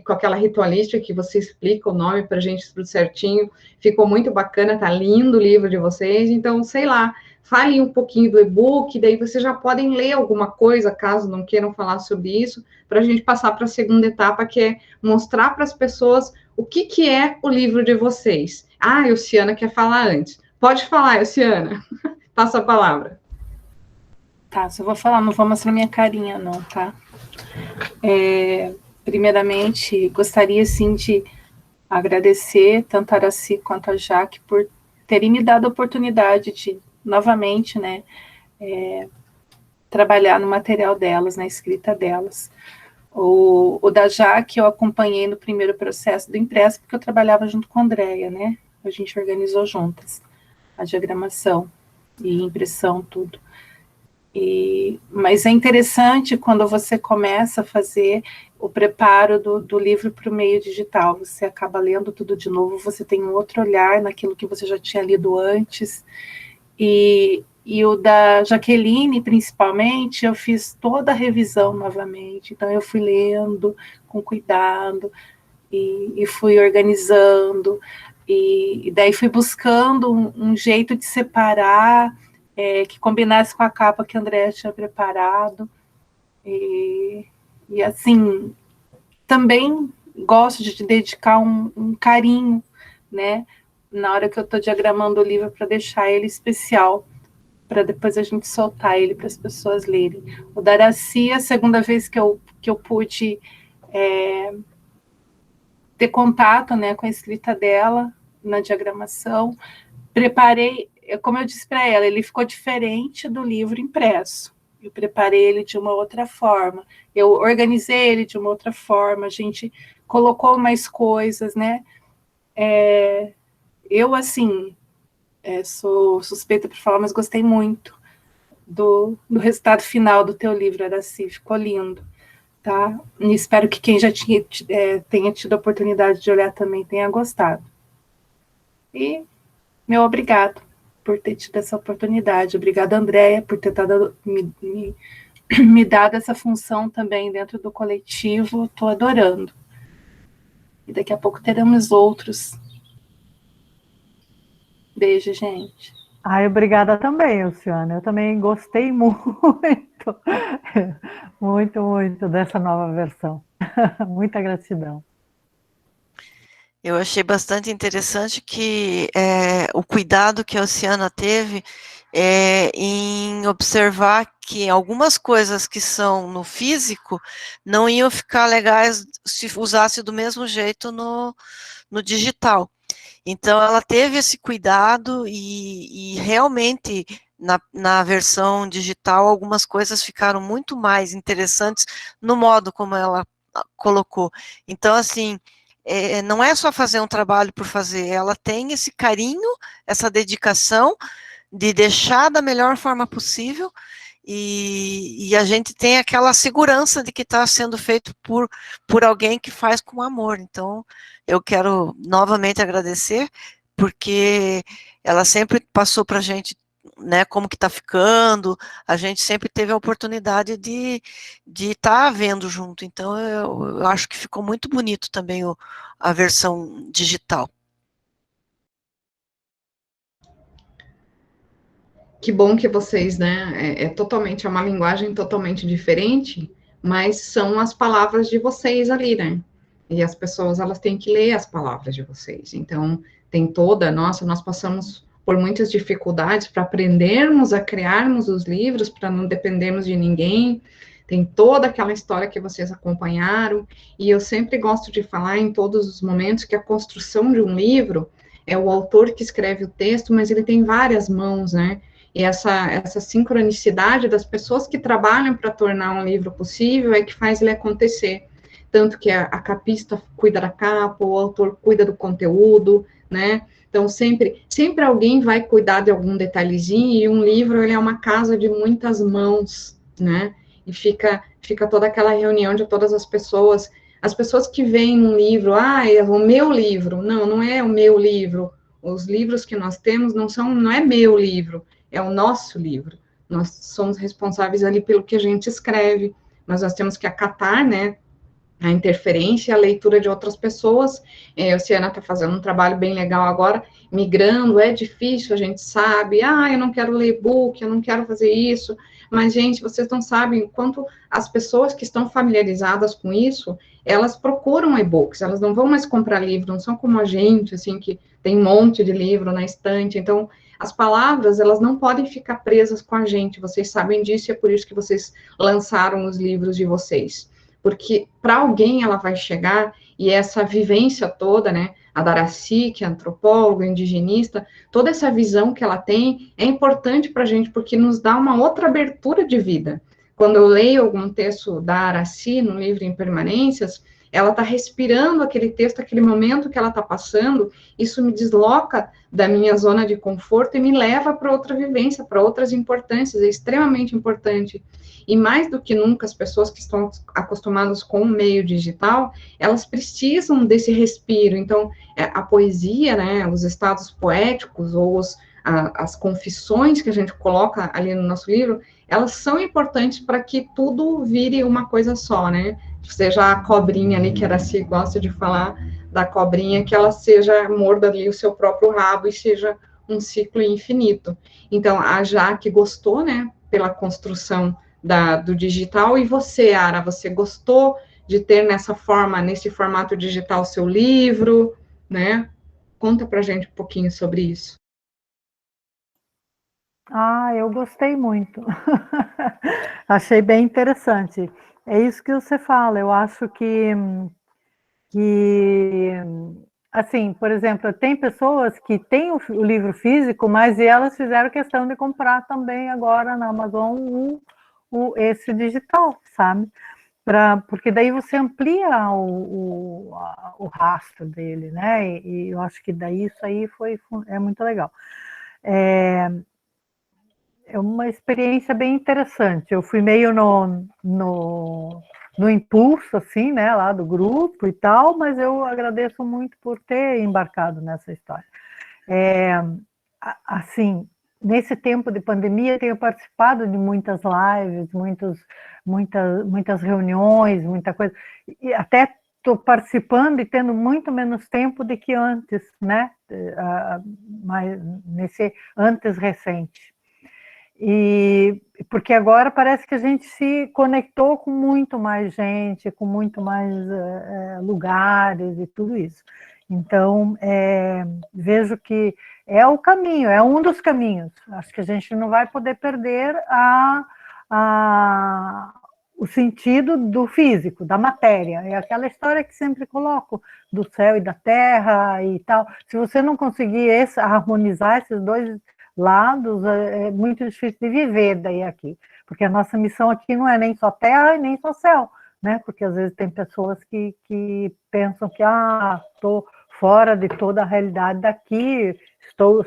A: aquela ritualística que você explica o nome para a gente tudo certinho. Ficou muito bacana, tá lindo o livro de vocês. Então, sei lá, falem um pouquinho do e-book, daí vocês já podem ler alguma coisa, caso não queiram falar sobre isso, para a gente passar para a segunda etapa, que é mostrar para as pessoas o que é o livro de vocês. A Elciana quer falar antes. Pode falar, Elciana. Passa a palavra.
E: Tá, só vou falar, não vou mostrar minha carinha, não, tá? Primeiramente, gostaria, sim, de agradecer tanto a Aracy quanto a Jaque por terem me dado a oportunidade de, novamente, né, trabalhar no material delas, na escrita delas. O da Jaque eu acompanhei no primeiro processo do impresso, porque eu trabalhava junto com a Andréia, né? A gente organizou juntas a diagramação e impressão, tudo. Mas é interessante quando você começa a fazer o preparo do livro para o meio digital. Você acaba lendo tudo de novo, você tem um outro olhar naquilo que você já tinha lido antes. E o da Jaqueline, principalmente, eu fiz toda a revisão novamente. Então, eu fui lendo com cuidado e fui organizando. E daí fui buscando um jeito de separar que combinasse com a capa que a Andréia tinha preparado. E assim, também gosto de dedicar um carinho, né, na hora que eu estou diagramando o livro, para deixar ele especial, para depois a gente soltar ele para as pessoas lerem. O da Aracy, a segunda vez que eu pude ter contato, né, com a escrita dela, na diagramação, preparei, como eu disse para ela, ele ficou diferente do livro impresso. Eu preparei ele de uma outra forma, eu organizei ele de uma outra forma, a gente colocou mais coisas, né? Eu, assim, sou suspeita por falar, mas gostei muito do resultado final do teu livro, Aracy, ficou lindo, tá? E espero que quem já tenha tido a oportunidade de olhar também tenha gostado. E meu obrigado por ter tido essa oportunidade. Obrigada, Andréia, por ter me me dado essa função também dentro do coletivo, estou adorando. E daqui a pouco teremos outros. Beijo, gente.
B: Ai, obrigada também, Luciana. Eu também gostei muito dessa nova versão. Muita gratidão.
C: Eu achei bastante interessante que o cuidado que a Oceana teve em observar que algumas coisas que são no físico não iam ficar legais se usasse do mesmo jeito no digital. Então, ela teve esse cuidado e realmente, na versão digital, algumas coisas ficaram muito mais interessantes no modo como ela colocou. Então, assim, não é só fazer um trabalho por fazer, ela tem esse carinho, essa dedicação de deixar da melhor forma possível e a gente tem aquela segurança de que está sendo feito por alguém que faz com amor. Então, eu quero novamente agradecer, porque ela sempre passou para a gente, né, como que está ficando, a gente sempre teve a oportunidade de estar vendo junto. Então, eu acho que ficou muito bonito também a versão digital.
A: Que bom que vocês, né, é uma linguagem totalmente diferente, mas são as palavras de vocês ali, né, e as pessoas, elas têm que ler as palavras de vocês, então, nós passamos por muitas dificuldades para aprendermos a criarmos os livros, para não dependermos de ninguém, tem toda aquela história que vocês acompanharam, e eu sempre gosto de falar em todos os momentos que a construção de um livro é o autor que escreve o texto, mas ele tem várias mãos, né, e essa sincronicidade das pessoas que trabalham para tornar um livro possível é que faz ele acontecer. Tanto que a capista cuida da capa, o autor cuida do conteúdo, né? Então, sempre alguém vai cuidar de algum detalhezinho, e um livro, ele é uma casa de muitas mãos, né? E fica toda aquela reunião de todas as pessoas que veem um livro, é o meu livro. Não é o meu livro. Os livros que nós temos não é meu livro, é o nosso livro. Nós somos responsáveis ali pelo que a gente escreve, mas nós temos que acatar, né, a interferência e a leitura de outras pessoas. A Oceana está fazendo um trabalho bem legal agora, migrando, é difícil, a gente sabe, eu não quero ler e-book, eu não quero fazer isso, mas, gente, vocês não sabem o quanto as pessoas que estão familiarizadas com isso, elas procuram e-books, elas não vão mais comprar livro, não são como a gente, assim, que tem um monte de livro na estante. Então, as palavras, elas não podem ficar presas com a gente, vocês sabem disso, e é por isso que vocês lançaram os livros de vocês. Porque para alguém ela vai chegar, e essa vivência toda, né, a Daraci, que é antropóloga, indigenista, toda essa visão que ela tem é importante para a gente, porque nos dá uma outra abertura de vida. Quando eu leio algum texto da Araci no livro Impermanências, ela está respirando aquele texto, aquele momento que ela está passando, isso me desloca da minha zona de conforto e me leva para outra vivência, para outras importâncias, é extremamente importante. E mais do que nunca, as pessoas que estão acostumadas com o meio digital, elas precisam desse respiro. Então, a poesia, né, os estados poéticos ou as confissões que a gente coloca ali no nosso livro, elas são importantes para que tudo vire uma coisa só, né? Seja a cobrinha ali, que a Araci gosta de falar da cobrinha, que ela morda ali o seu próprio rabo e seja um ciclo infinito. Então, a Jaque gostou, né, pela construção do digital, e você, Ara, você gostou de ter nesse formato digital seu livro, né? Conta pra gente um pouquinho sobre isso.
B: Eu gostei muito. Achei bem interessante. É isso que você fala, eu acho que assim, por exemplo, tem pessoas que têm o livro físico, mas elas fizeram questão de comprar também agora na Amazon esse digital, sabe? Porque daí você amplia o rastro dele, né? E eu acho que daí isso aí é muito legal. É uma experiência bem interessante. Eu fui meio no impulso, assim, né, lá do grupo e tal, mas eu agradeço muito por ter embarcado nessa história. Assim, nesse tempo de pandemia, tenho participado de muitas lives, muitas reuniões, muita coisa, e até estou participando e tendo muito menos tempo do que antes, né? Mas nesse antes recente. E porque agora parece que a gente se conectou com muito mais gente, com muito mais lugares e tudo isso. Então, vejo que é o caminho, é um dos caminhos. Acho que a gente não vai poder perder o sentido do físico, da matéria. É aquela história que sempre coloco, do céu e da terra e tal. Se você não conseguir harmonizar esses dois lados, é muito difícil de viver daí aqui. Porque a nossa missão aqui não é nem só terra e nem só céu, né? Porque às vezes tem pessoas que pensam que, estou fora de toda a realidade daqui,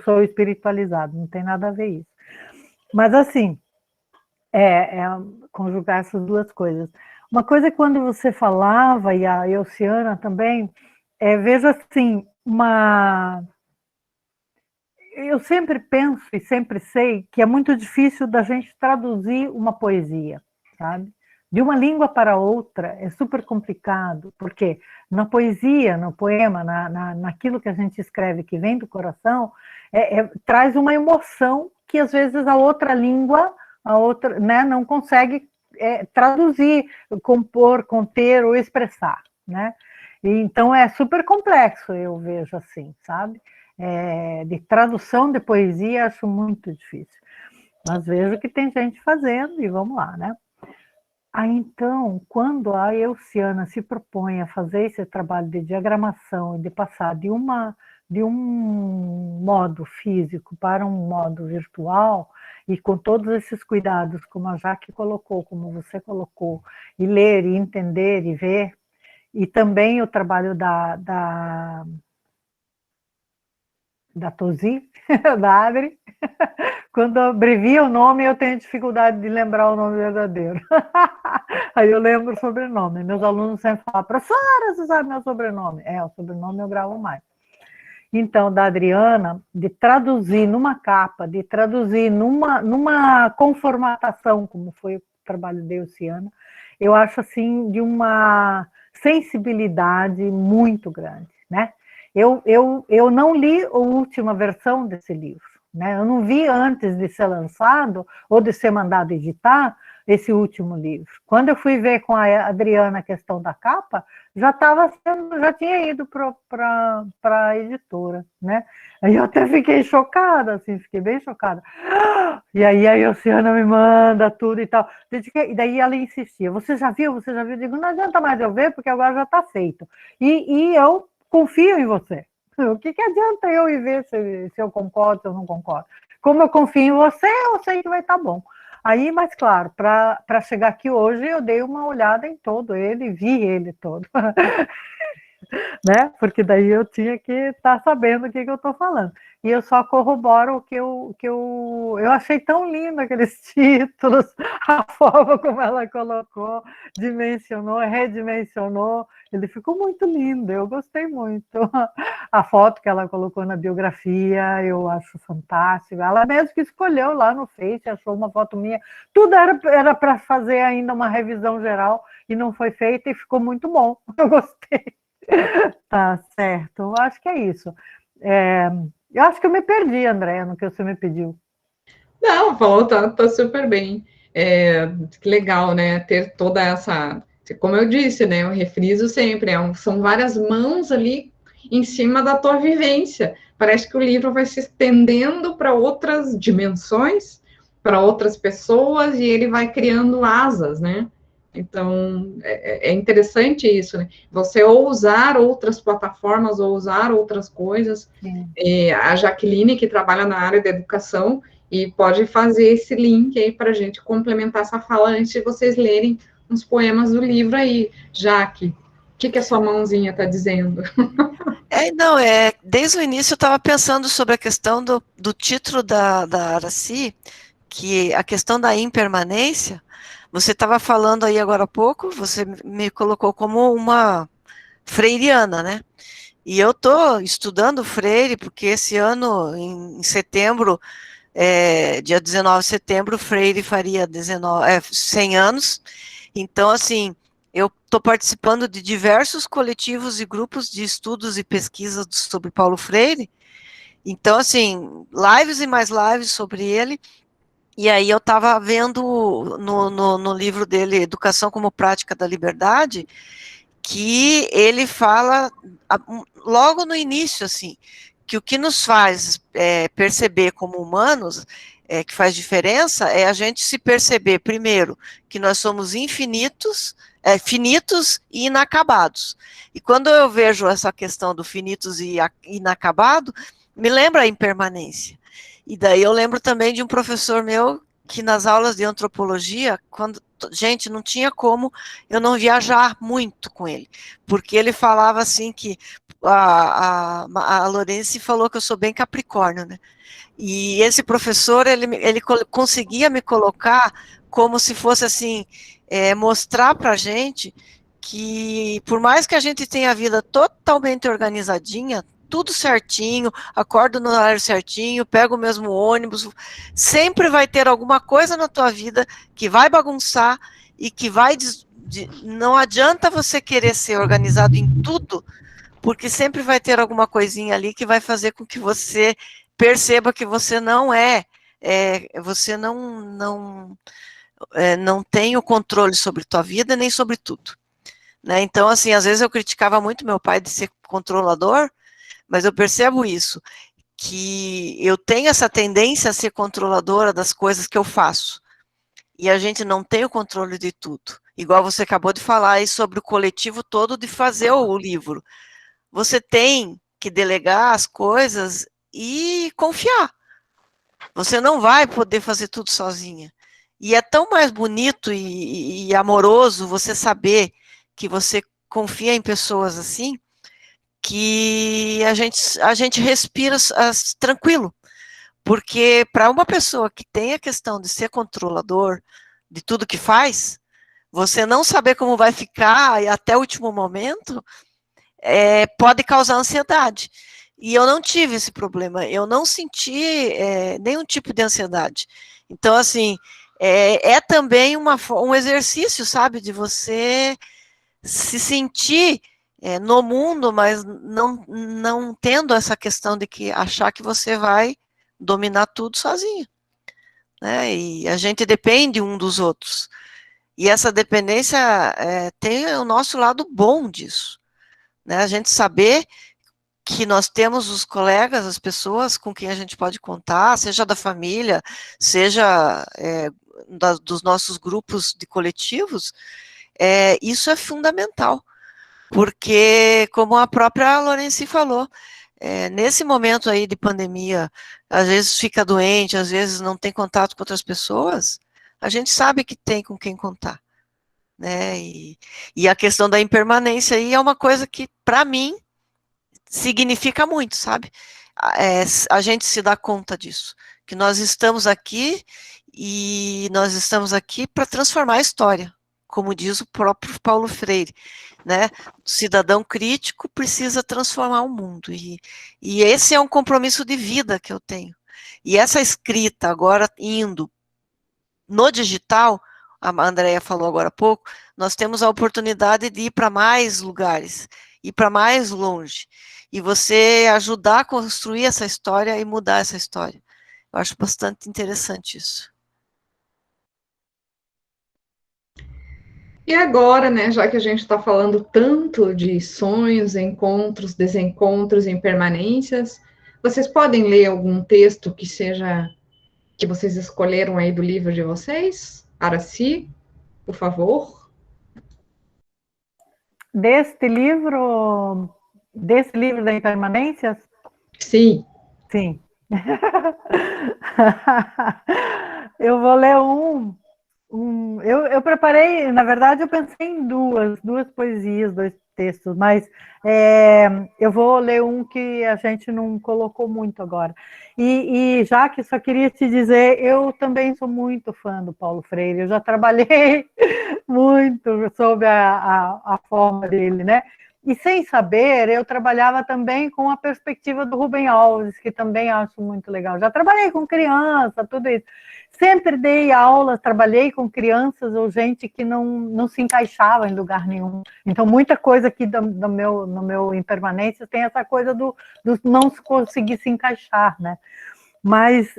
B: sou espiritualizado. Não tem nada a ver isso. Mas assim, conjugar essas duas coisas. Uma coisa é quando você falava, e a Elciana também, vejo assim, eu sempre penso e sempre sei que é muito difícil da gente traduzir uma poesia, sabe? De uma língua para outra é super complicado, porque na poesia, no poema, naquilo que a gente escreve que vem do coração, traz uma emoção que às vezes a outra língua, né, não consegue traduzir, compor, conter ou expressar, né? E, então é super complexo, eu vejo assim, sabe? De tradução de poesia, acho muito difícil. Mas vejo que tem gente fazendo, e vamos lá, né? Então, quando a Elciana se propõe a fazer esse trabalho de diagramação e de passar de um modo físico para um modo virtual, e com todos esses cuidados, como a Jaque colocou, como você colocou, e ler, e entender, e ver, e também o trabalho da Tosi, da Adri. Quando abrevia o nome, eu tenho dificuldade de lembrar o nome verdadeiro. Aí eu lembro o sobrenome. Meus alunos sempre falam, professora, você sabe meu sobrenome? O sobrenome eu gravo mais. Então, da Adriana, de traduzir numa capa, de traduzir numa conformatação, como foi o trabalho de Elciana, eu acho assim de uma sensibilidade muito grande, né? Eu não li a última versão desse livro, né? Eu não vi antes de ser lançado ou de ser mandado editar esse último livro. Quando eu fui ver com a Adriana a questão da capa, já tinha ido para a editora, né? Aí eu até fiquei chocada, assim, fiquei bem chocada. E aí a Elciana me manda tudo e tal. E daí ela insistia, você já viu? Você já viu? Eu digo, não adianta mais eu ver, porque agora já está feito. E eu confio em você. O que adianta eu ir ver se eu concordo, se eu não concordo? Como eu confio em você, eu sei que vai estar bom. Aí, mas claro, para chegar aqui hoje, eu dei uma olhada em todo ele, vi ele todo. Né? Porque daí eu tinha que estar sabendo o que eu estou falando. E eu só corroboro o que eu achei tão lindo aqueles títulos, a forma como ela colocou, dimensionou, redimensionou, ele ficou muito lindo, eu gostei muito. A foto que ela colocou na biografia, eu acho fantástico. Ela mesmo que escolheu lá no Face, achou uma foto minha. Tudo era para fazer ainda uma revisão geral e não foi feita e ficou muito bom. Eu gostei. Tá certo, eu acho que é isso. Eu acho que eu me perdi, Andréa, no que você me pediu.
A: Não, falou, tá super bem. Que legal, né? Ter toda essa. Como eu disse, né? Eu refriso sempre, são várias mãos ali em cima da tua vivência. Parece que o livro vai se estendendo para outras dimensões, para outras pessoas, e ele vai criando asas, né? Então, é interessante isso, né? Você ou usar outras plataformas, ou usar outras coisas. A Jaqueline, que trabalha na área da educação, e pode fazer esse link aí para a gente complementar essa fala antes de vocês lerem uns poemas do livro aí. Jaque, o que a sua mãozinha está dizendo?
C: Desde o início eu estava pensando sobre a questão do título da Aracy, que a questão da impermanência. Você estava falando aí agora há pouco, você me colocou como uma freiriana, né? E eu estou estudando Freire, porque esse ano, em setembro, dia 19 de setembro, o Freire faria 100 anos. Então, assim, eu estou participando de diversos coletivos e grupos de estudos e pesquisas sobre Paulo Freire. Então, assim, lives e mais lives sobre ele. E aí eu estava vendo no livro dele, Educação como Prática da Liberdade, que ele fala, logo no início, assim, que o que nos faz perceber como humanos, que faz diferença, é a gente se perceber, primeiro, que nós somos infinitos, finitos e inacabados. E quando eu vejo essa questão do finitos e inacabado, me lembra a impermanência. E daí eu lembro também de um professor meu que nas aulas de antropologia, gente, não tinha como eu não viajar muito com ele, porque ele falava assim que a Lorence falou que eu sou bem capricórnio, né? E esse professor, ele conseguia me colocar como se fosse assim, mostrar pra gente que por mais que a gente tenha a vida totalmente organizadinha, tudo certinho, acordo no horário certinho, pego o mesmo ônibus, sempre vai ter alguma coisa na tua vida que vai bagunçar e que vai... Não adianta você querer ser organizado em tudo, porque sempre vai ter alguma coisinha ali que vai fazer com que você perceba que você não você não tem o controle sobre tua vida nem sobre tudo. Né? Então, assim, às vezes eu criticava muito meu pai de ser controlador, mas eu percebo isso, que eu tenho essa tendência a ser controladora das coisas que eu faço. E a gente não tem o controle de tudo. Igual você acabou de falar aí sobre o coletivo todo de fazer o livro. Você tem que delegar as coisas e confiar. Você não vai poder fazer tudo sozinha. E é tão mais bonito e amoroso você saber que você confia em pessoas assim, que a gente respira tranquilo. Porque para uma pessoa que tem a questão de ser controlador de tudo que faz, você não saber como vai ficar até o último momento, pode causar ansiedade. E eu não tive esse problema, eu não senti nenhum tipo de ansiedade. Então, assim, também um exercício, sabe, de você se sentir no mundo, mas não tendo essa questão de que achar que você vai dominar tudo sozinho. Né? E a gente depende um dos outros. E essa dependência tem o nosso lado bom disso. Né? A gente saber que nós temos os colegas, as pessoas com quem a gente pode contar, seja da família, seja dos nossos grupos de coletivos, isso é fundamental. Porque, como a própria Lorence falou, nesse momento aí de pandemia, às vezes fica doente, às vezes não tem contato com outras pessoas, a gente sabe que tem com quem contar. Né? E a questão da impermanência aí é uma coisa que, para mim, significa muito, sabe? A gente se dá conta disso, que nós estamos aqui e nós estamos aqui para transformar a história, como diz o próprio Paulo Freire, né? O cidadão crítico precisa transformar o mundo, e esse é um compromisso de vida que eu tenho. E essa escrita agora indo no digital, a Andrea falou agora há pouco, nós temos a oportunidade de ir para mais lugares, ir para mais longe, e você ajudar a construir essa história e mudar essa história. Eu acho bastante interessante isso.
A: E agora, né, já que a gente está falando tanto de sonhos, encontros, desencontros, impermanências, vocês podem ler algum texto que vocês escolheram aí do livro de vocês? Araci, por favor.
B: Desse livro da Impermanências?
A: Sim.
B: Sim. Eu vou ler eu preparei, na verdade, eu pensei em duas poesias, dois textos, mas eu vou ler um que a gente não colocou muito agora. E já que só queria te dizer, eu também sou muito fã do Paulo Freire, eu já trabalhei muito sobre a forma dele, né? E sem saber, eu trabalhava também com a perspectiva do Rubem Alves, que também acho muito legal. Já trabalhei com criança, tudo isso. Sempre dei aulas, trabalhei com crianças ou gente que não se encaixava em lugar nenhum. Então, muita coisa aqui no meu Impermanências tem essa coisa do não conseguir se encaixar, né? Mas,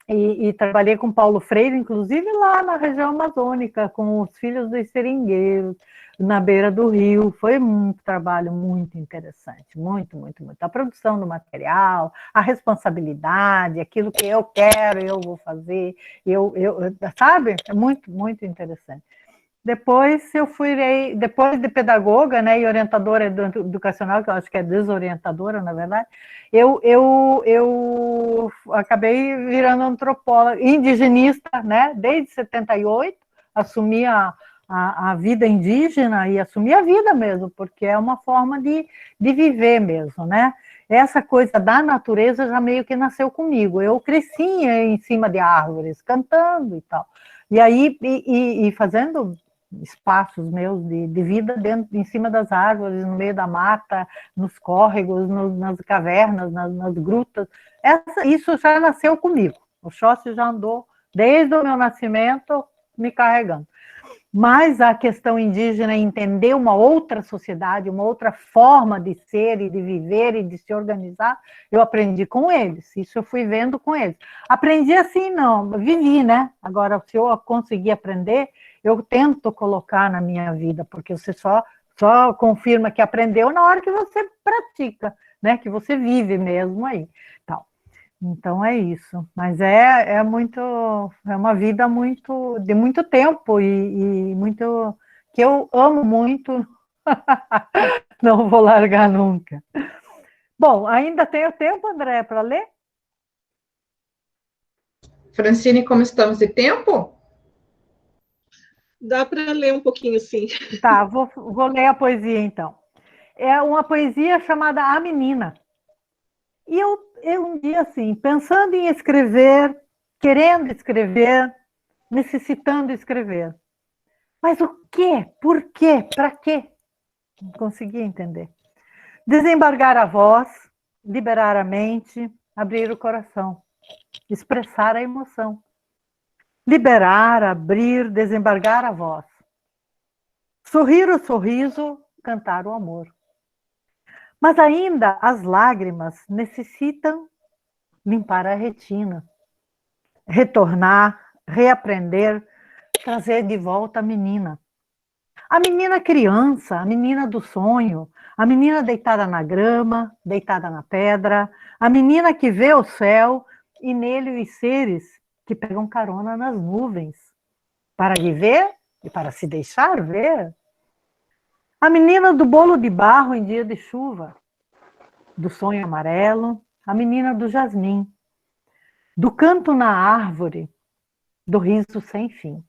B: e trabalhei com Paulo Freire, inclusive lá na região amazônica, com os filhos dos seringueiros, na beira do rio. Foi um trabalho muito interessante, muito, muito, muito. A produção do material, a responsabilidade, aquilo que eu quero, eu vou fazer, sabe? É muito, muito interessante. Depois depois de pedagoga, né, e orientadora educacional, que eu acho que é desorientadora, na verdade, eu acabei virando antropóloga, indigenista, né, desde 78, assumi a vida indígena e assumi a vida mesmo, porque é uma forma de viver mesmo, né? Essa coisa da natureza já meio que nasceu comigo. Eu cresci em cima de árvores, cantando e tal. E aí, fazendo espaços meus de vida em cima das árvores, no meio da mata, nos córregos, nas cavernas, nas grutas. Isso já nasceu comigo. O Xóssi já andou, desde o meu nascimento, me carregando. Mas a questão indígena, entender uma outra sociedade, uma outra forma de ser e de viver e de se organizar, eu aprendi com eles. Isso eu fui vendo com eles. Aprendi assim, não, vivi, né? Agora, se eu conseguir aprender, eu tento colocar na minha vida, porque você só confirma que aprendeu na hora que você pratica, né? Que você vive mesmo aí. Então é isso, mas é uma vida de muito tempo e muito que eu amo muito, não vou largar nunca. Bom, ainda tenho tempo, André, para ler?
A: Francine, como estamos de tempo?
F: Dá para ler um pouquinho, sim.
B: Tá, vou ler a poesia então. É uma poesia chamada A Menina. E eu um dia, assim, pensando em escrever, querendo escrever, necessitando escrever. Mas o quê? Por quê? Para quê? Não consegui entender. Desembargar a voz, liberar a mente, abrir o coração, expressar a emoção. Liberar, abrir, desembargar a voz. Sorrir o sorriso, cantar o amor. Mas ainda as lágrimas necessitam limpar a retina, retornar, reaprender, trazer de volta a menina. A menina criança, a menina do sonho, a menina deitada na grama, deitada na pedra, a menina que vê o céu e nele os seres que pegam carona nas nuvens, para viver e para se deixar ver. A menina do bolo de barro em dia de chuva, do sonho amarelo, a menina do jasmim, do canto na árvore, do riso sem fim,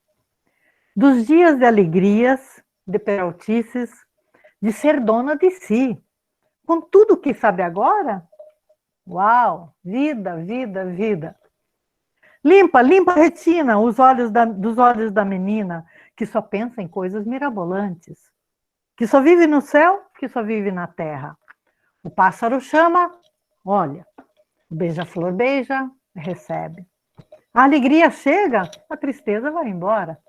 B: dos dias de alegrias, de peraltices, de ser dona de si. Com tudo que sabe agora, uau, vida, vida, vida. Limpa a retina, dos olhos da menina, que só pensa em coisas mirabolantes, que só vive no céu, que só vive na terra. O pássaro chama, olha, o beija-flor beija, recebe. A alegria chega, a tristeza vai embora.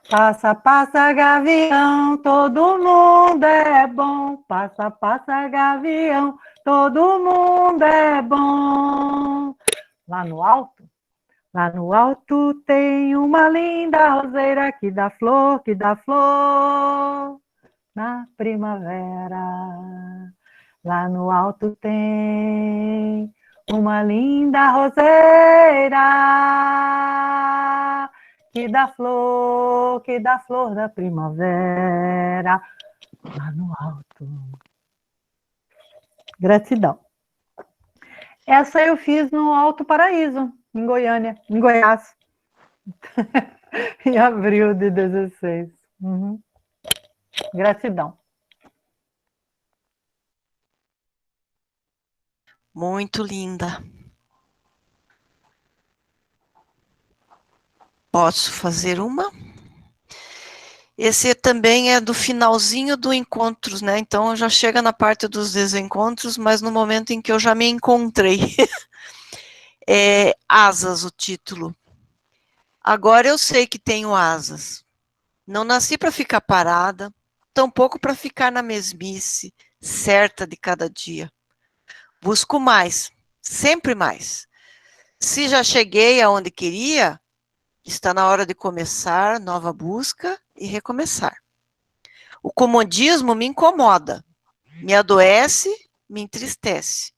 B: Passa, passa, gavião, todo mundo é bom. Passa, passa, gavião, todo mundo é bom. Lá no alto tem uma linda roseira que dá flor na primavera. Lá no alto tem uma linda roseira que dá flor da primavera. Lá no alto. Gratidão. Essa eu fiz no Alto Paraíso, em Goiânia, em Goiás, em abril de 16. Uhum. Gratidão.
C: Muito linda. Posso fazer uma? Esse também é do finalzinho do Encontros, né? Então já chega na parte dos desencontros, mas no momento em que eu já me encontrei. É Asas o título. Agora eu sei que tenho asas. Não nasci para ficar parada, tampouco para ficar na mesmice, certa de cada dia. Busco mais, sempre mais. Se já cheguei aonde queria, está na hora de começar nova busca e recomeçar. O comodismo me incomoda, me adoece, me entristece.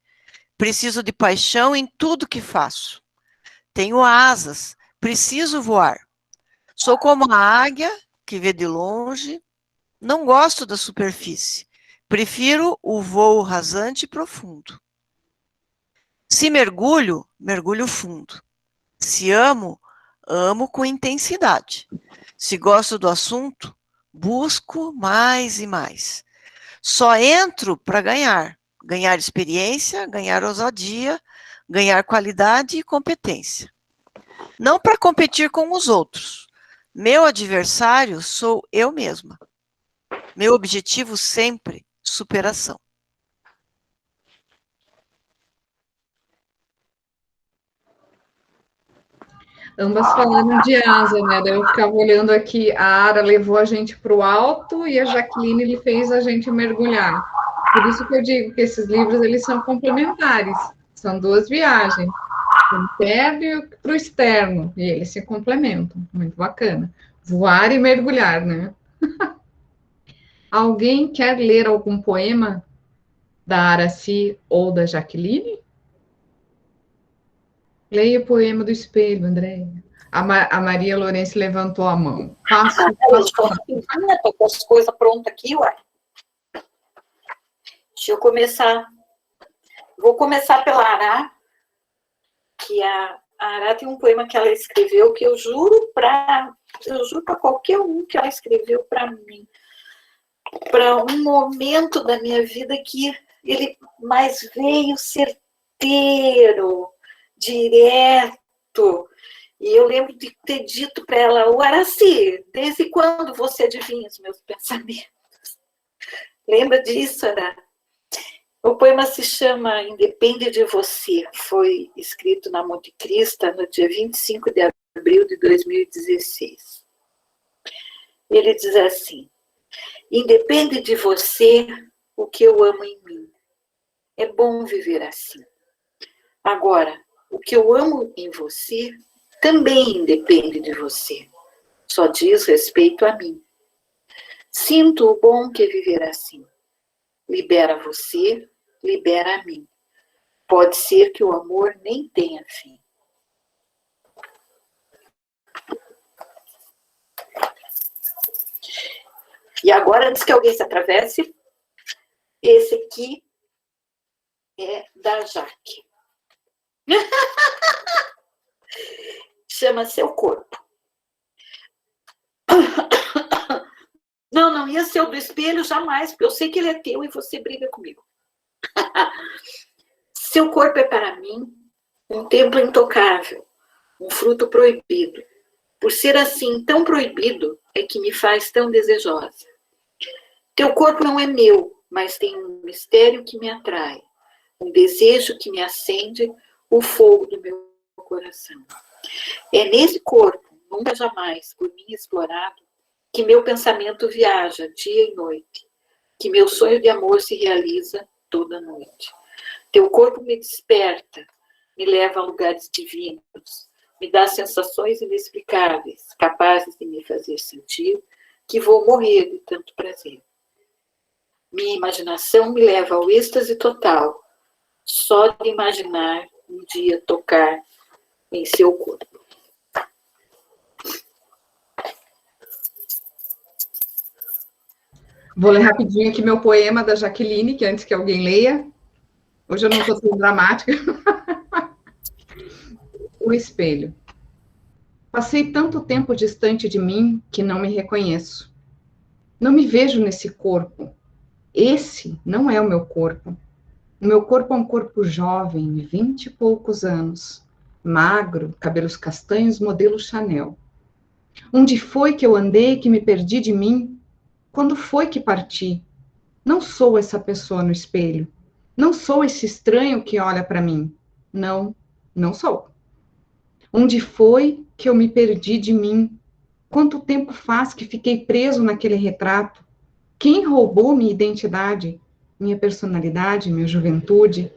C: Preciso de paixão em tudo que faço. Tenho asas, preciso voar. Sou como a águia que vê de longe. Não gosto da superfície. Prefiro o voo rasante e profundo. Se mergulho, mergulho fundo. Se amo, amo com intensidade. Se gosto do assunto, busco mais e mais. Só entro para ganhar. Ganhar experiência, ganhar ousadia, ganhar qualidade e competência. Não para competir com os outros. Meu adversário sou eu mesma. Meu objetivo sempre, superação.
A: Ambas falaram de asa, né? Daí eu ficava olhando aqui, a Ara levou a gente para o alto e a Jaqueline ele fez a gente mergulhar. Por isso que eu digo que esses livros eles são complementares, são duas viagens, o interno e para o externo, e eles se complementam. Muito bacana. Voar e mergulhar, né? Alguém quer ler algum poema da Araci ou da Jaqueline? Leia o poema do espelho, Andréia. A Maria Lourenço levantou a mão. Passo.
D: Estou com as coisas prontas aqui, ué. Deixa eu começar. Vou começar pela Ará, que a Ará tem um poema que ela escreveu que eu juro para qualquer um que ela escreveu para mim. Para um momento da minha vida que ele mais veio certeiro, direto. E eu lembro de ter dito para ela: o Araci, desde quando você adivinha os meus pensamentos? Lembra disso, Ará? O poema se chama Independe de Você. Foi escrito na Monte Cristo no dia 25 de abril de 2016. Ele diz assim: independe de você o que eu amo em mim. É bom viver assim. Agora, o que eu amo em você também independe de você. Só diz respeito a mim. Sinto o bom que é viver assim. Libera você, libera a mim. Pode ser que o amor nem tenha fim. E agora, antes que alguém se atravesse, esse aqui é da Jaque. Chama Seu Corpo. Não ia ser o do espelho jamais, porque eu sei que ele é teu e você briga comigo. Seu corpo é para mim um templo intocável, um fruto proibido. Por ser assim tão proibido, é que me faz tão desejosa. Teu corpo não é meu, mas tem um mistério que me atrai, um desejo que me acende o fogo do meu coração. É nesse corpo, nunca jamais por mim explorado, que meu pensamento viaja dia e noite, que meu sonho de amor se realiza toda noite. Teu corpo me desperta, me leva a lugares divinos, me dá sensações inexplicáveis, capazes de me fazer sentir que vou morrer de tanto prazer. Minha imaginação me leva ao êxtase total, só de imaginar um dia tocar em seu corpo.
A: Vou ler rapidinho aqui meu poema da Jaqueline, que antes que alguém leia. Hoje eu não estou tão dramática. O espelho. Passei tanto tempo distante de mim que não me reconheço. Não me vejo nesse corpo. Esse não é o meu corpo. O meu corpo é um corpo jovem, 20 e poucos anos, magro, cabelos castanhos, modelo Chanel. Onde foi que eu andei, que me perdi de mim? Quando foi que parti? Não sou essa pessoa no espelho. Não sou esse estranho que olha para mim. Não, não sou. Onde foi que eu me perdi de mim? Quanto tempo faz que fiquei preso naquele retrato? Quem roubou minha identidade, minha personalidade, minha juventude?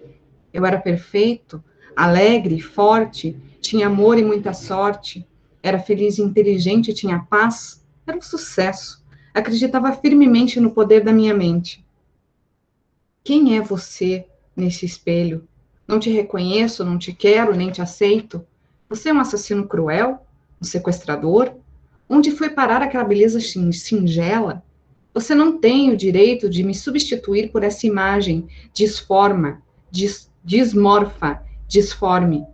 A: Eu era perfeito, alegre, forte, tinha amor e muita sorte, era feliz e inteligente, tinha paz, era um sucesso. Acreditava firmemente no poder da minha mente. Quem é você nesse espelho? Não te reconheço, não te quero, nem te aceito. Você é um assassino cruel? Um sequestrador? Onde foi parar aquela beleza singela? Você não tem o direito de me substituir por essa imagem disforma, dismorfa, disforme.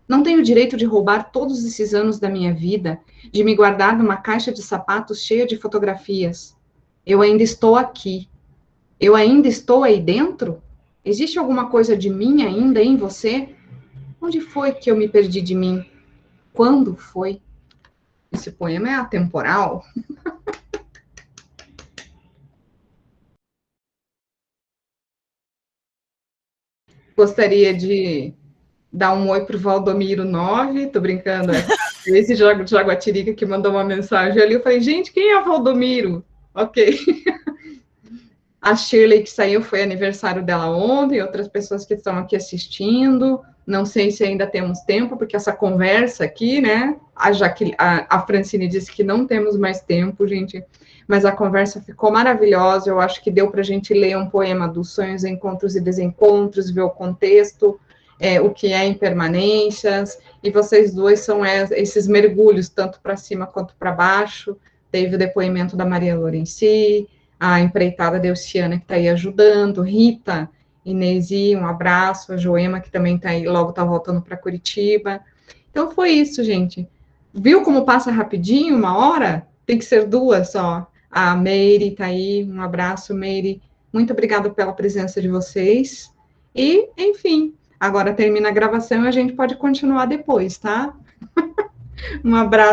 A: Não tenho o direito de roubar todos esses anos da minha vida, de me guardar numa caixa de sapatos cheia de fotografias. Eu ainda estou aqui. Eu ainda estou aí dentro? Existe alguma coisa de mim ainda em você? Onde foi que eu me perdi de mim? Quando foi? Esse poema é atemporal. Gostaria de dar um oi para o Valdomiro 9, tô brincando, esse jogo de Jaguatirica que mandou uma mensagem ali, eu falei, gente, quem é o Valdomiro? Ok. A Shirley que saiu, foi aniversário dela ontem, outras pessoas que estão aqui assistindo, não sei se ainda temos tempo, porque essa conversa aqui, né, a Francine disse que não temos mais tempo, gente, mas a conversa ficou maravilhosa, eu acho que deu para a gente ler um poema dos sonhos, encontros e desencontros, ver o contexto, o que é impermanências, e vocês dois são esses mergulhos, tanto para cima quanto para baixo. Teve o depoimento da Maria Lorenzi, a empreitada Delciana, que está aí ajudando, Rita, Inesi, um abraço, a Joema, que também está aí, logo está voltando para Curitiba. Então foi isso, gente. Viu como passa rapidinho, 1 hora? Tem que ser 2 só. A Meire está aí, um abraço, Meire. Muito obrigada pela presença de vocês. E, enfim, agora termina a gravação e a gente pode continuar depois, tá? Um abraço.